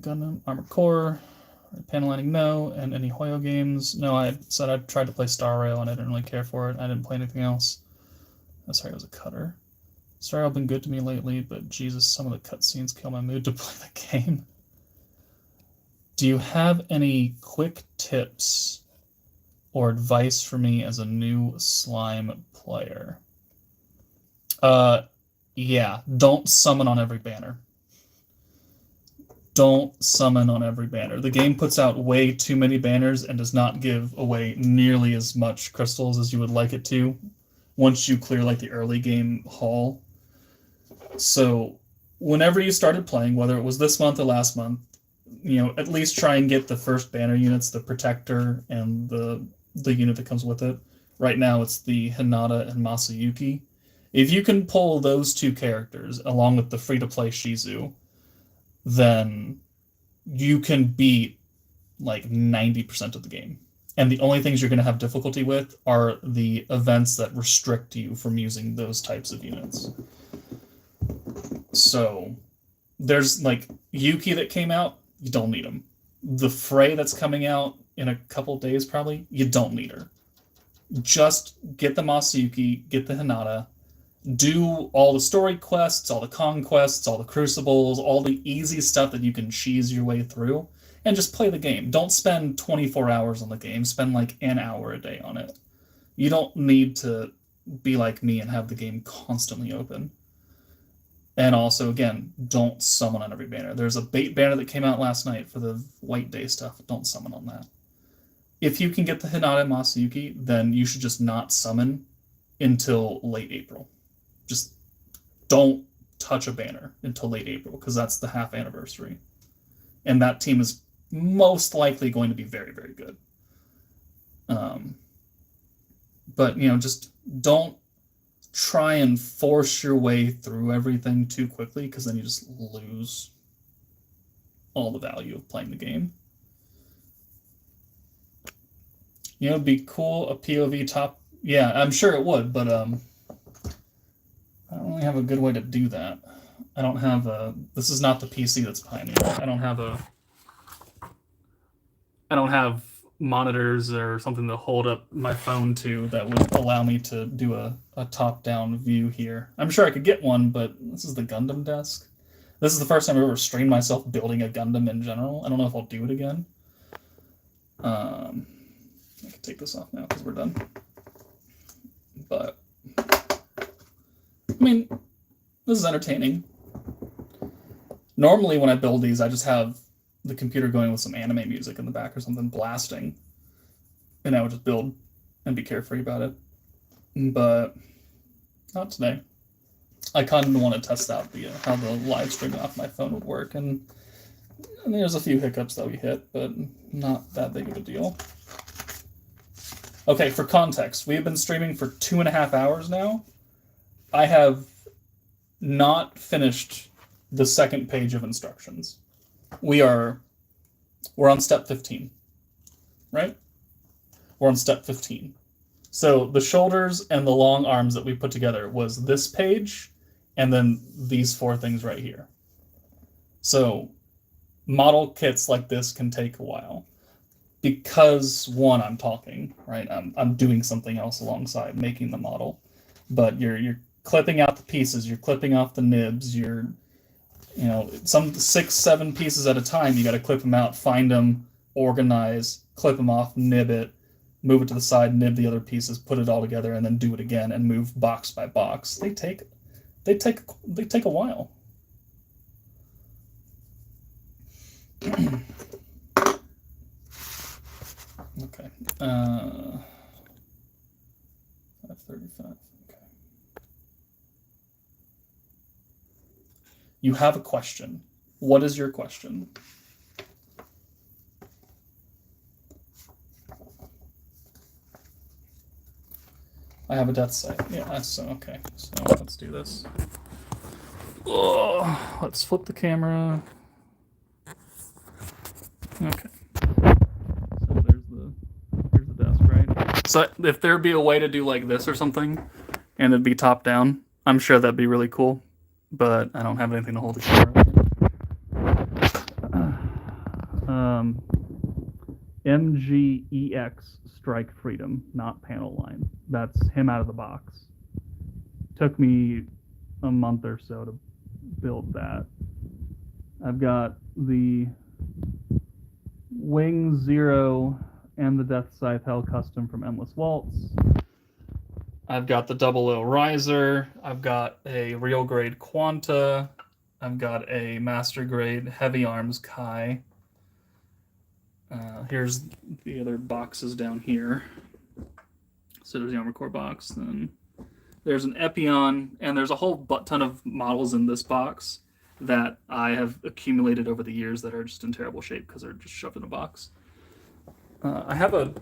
Gundam, Armored Core, panel lining, no, and any Hoyo games. No, I said I tried to play Star Rail and I didn't really care for it. I didn't play anything else. Oh, sorry, it was a cutter. Star Rail been good to me lately, but Jesus, some of the cutscenes kill my mood to play the game. Do you have any quick tips or advice for me as a new slime player? Yeah, don't summon on every banner. Don't summon on every banner. The game puts out way too many banners and does not give away nearly as much crystals as you would like it to once you clear like the early game haul. So whenever you started playing, whether it was this month or last month, you know, at least try and get the first banner units, the Protector and the unit that comes with it. Right now it's the Hinata and Masayuki. If you can pull those two characters along with the free-to-play Shizu, then you can beat like 90% of the game. And the only things you're going to have difficulty with are the events that restrict you from using those types of units. So there's like Yuki that came out, you don't need him. The Frey that's coming out in a couple days probably, you don't need her. Just get the Masayuki, get the Hinata, do all the story quests, all the conquests, all the crucibles, all the easy stuff that you can cheese your way through, and just play the game. Don't spend 24 hours on the game. Spend like an hour a day on it. You don't need to be like me and have the game constantly open. And also, again, don't summon on every banner. There's a bait banner that came out last night for the White Day stuff. Don't summon on that. If you can get the Hinata and Masayuki, then you should just not summon until late April. Just don't touch a banner until late April, because that's the half anniversary. And that team is most likely going to be very, very good. But, you know, just don't try and force your way through everything too quickly, because then you just lose all the value of playing the game. You know, it'd be cool, a POV top. Yeah, I'm sure it would, but I don't really have a good way to do that. I don't have a... This is not the PC that's behind me. I don't have monitors or something to hold up my phone to that would allow me to do a top-down view here. I'm sure I could get one, but this is the Gundam desk. This is the first time I've ever streamed myself building a Gundam in general. I don't know if I'll do it again. I can take this off now because we're done. But I mean, this is entertaining. Normally when I build these, I just have the computer going with some anime music in the back or something blasting. And I would just build and be carefree about it. But not today. I kind of want to test out how the live streaming off my phone would work. And there's a few hiccups that we hit, but not that big of a deal. Okay, for context, we have been streaming for 2.5 hours now. I have not finished the second page of instructions. We're on step 15, right? We're on step 15. So the shoulders and the long arms that we put together was this page, and then these 4 things right here. So model kits like this can take a while. Because, one, I'm talking, right? I'm doing something else alongside making the model. But you're clipping out the pieces, you're clipping off the nibs, some 6, 7 pieces at a time, you got to clip them out, find them, organize, clip them off, nib it, move it to the side, nib the other pieces, put it all together, and then do it again and move box by box. They take a while. Okay. 535. Okay. You have a question. What is your question? I have a death site. Yeah, that's okay. So let's do this. Oh, let's flip the camera. Okay. So here's the desk, right? So if there'd be a way to do like this or something, and it'd be top down, I'm sure that'd be really cool. But I don't have anything to hold the camera. MGEX Strike Freedom, not panel line. That's him out of the box. Took me a month or so to build that. I've got the Wing Zero and the Death Scythe Hell Custom from Endless Waltz. I've got the 00 Riser. I've got a real grade Quanta. I've got a master grade Heavy Arms Kai. Here's the other boxes down here. So there's the Armor Core box. Then there's an Epion, and there's a whole ton of models in this box that I have accumulated over the years that are just in terrible shape because they're just shoved in a box. I have a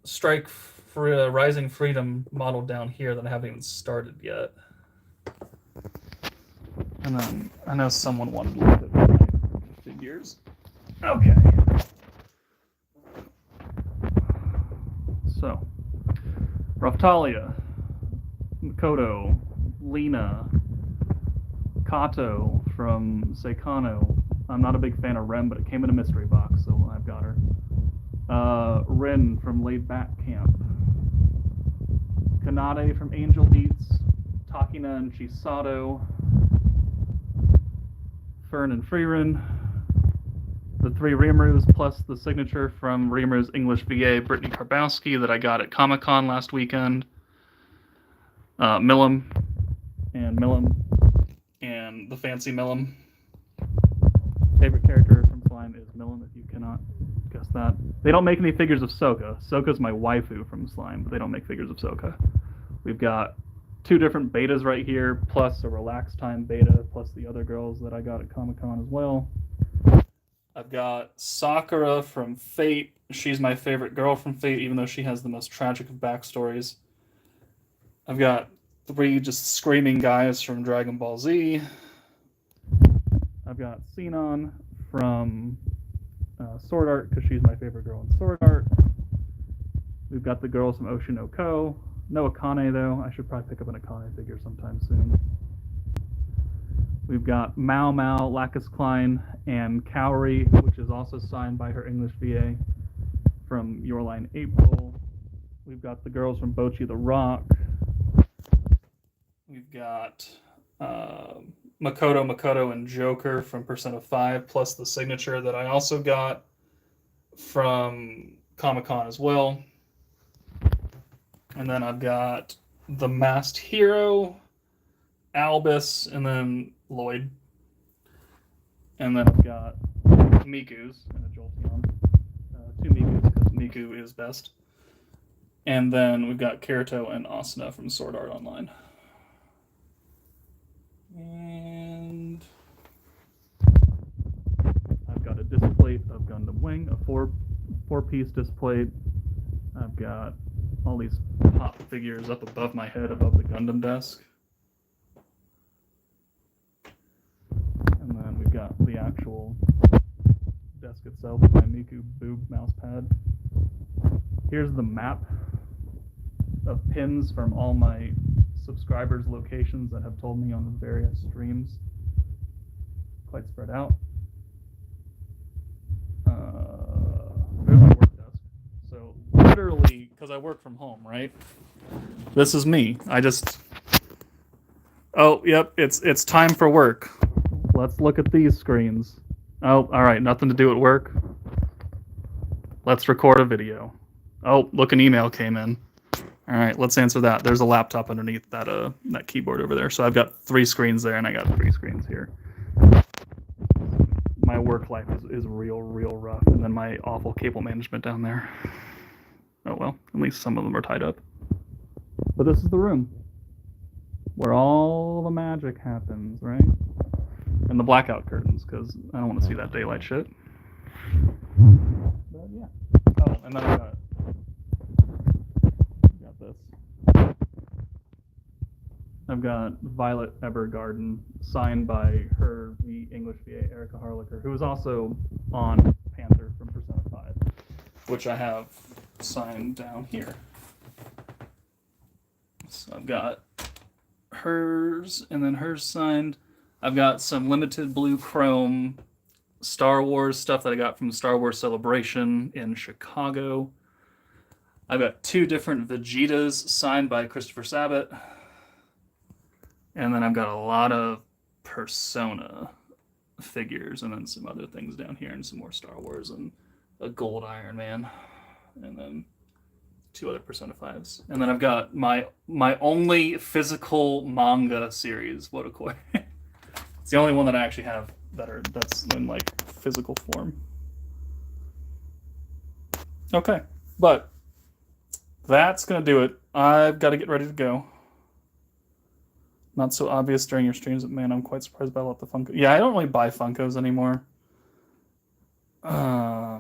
Strike for a Rising Freedom model down here that I haven't even started yet. And then I know someone wanted to look at my figures. Okay. So, Raftalia, Makoto, Lena, Kato from Seikano. I'm not a big fan of Rem, but it came in a mystery box, so I've got her. Rin from Laid Back Camp. Kanade from Angel Beats. Takina and Chisato. Fern and Freerin. The 3 Rimurus plus the signature from Rimuru's English VA, Brittany Karbowski, that I got at Comic-Con last weekend. Millum, and the fancy Millum. Favorite character from Slime is Millum, if you cannot guess that. They don't make any figures of Sokka. Sokka's my waifu from Slime, but they don't make figures of Sokka. We've got 2 different betas right here, plus a Relax Time beta, plus the other girls that I got at Comic-Con as well. I've got Sakura from Fate. She's my favorite girl from Fate, even though she has the most tragic of backstories. I've got 3 just screaming guys from Dragon Ball Z. I've got Sinon from Sword Art, because she's my favorite girl in Sword Art. We've got the girls from Oshi no Ko. No Akane, though. I should probably pick up an Akane figure sometime soon. We've got Mao Mao, Lacus Klein, and Cowrie, which is also signed by her English VA from Your Line April. We've got the girls from Bocchi the Rock. We've got Makoto, and Joker from Persona 5, plus the signature that I also got from Comic-Con as well. And then I've got the Masked Hero, Albus, and then Lloyd. And then I've got Miku's and a Jolteon. Two Miku's, because Miku is best. And then we've got Kirito and Asuna from Sword Art Online. And I've got a displate of Gundam Wing, a four-piece displate. I've got all these pop figures up above my head, above the Gundam desk. And then we've got the actual desk itself with my Miku boob mouse pad. Here's the map of pins from all my subscribers' locations that have told me on the various streams. Quite spread out. There's my work desk. So literally, because I work from home, right? This is me. Oh, yep, it's time for work. Let's look at these screens. Oh, all right, nothing to do at work. Let's record a video. Oh, look, an email came in. All right, let's answer that. There's a laptop underneath that keyboard over there. So I've got 3 screens there, and I got 3 screens here. My work life is real rough, and then my awful cable management down there. Oh well, at least some of them are tied up. But this is the room where all the magic happens, right? And the blackout curtains, because I don't want to see that daylight shit. But yeah. Oh, and then I got this. I've got Violet Evergarden, signed by her, the English VA, Erica Harlicker, who is also on Panther from Persona 5, which I have signed down here. So I've got hers, and then hers signed. I've got some limited blue chrome Star Wars stuff that I got from the Star Wars Celebration in Chicago. I've got 2 different Vegetas signed by Christopher Sabat. And then I've got a lot of Persona figures, and then some other things down here, and some more Star Wars, and a gold Iron Man, and then 2 other Persona 5s. And then I've got my only physical manga series, Wodokoi. It's the only one that I actually have that's in like physical form. Okay, but that's gonna do it. I've got to get ready to go. Not so obvious during your streams, but man, I'm quite surprised by a lot of the Funko. Yeah, I don't really buy Funkos anymore. I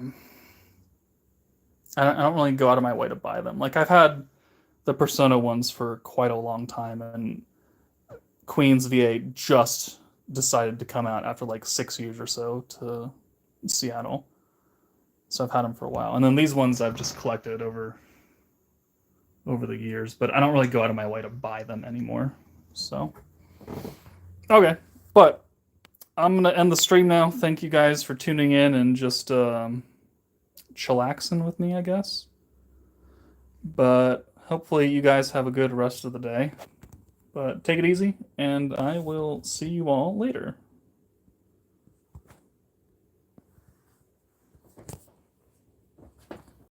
don't really go out of my way to buy them. Like, I've had the Persona ones for quite a long time, and Queen's VA just decided to come out after like 6 years or so to Seattle. So I've had them for a while. And then these ones I've just collected over the years, but I don't really go out of my way to buy them anymore. So, okay. But I'm going to end the stream now. Thank you guys for tuning in and just chillaxing with me, I guess. But hopefully you guys have a good rest of the day. But take it easy, and I will see you all later.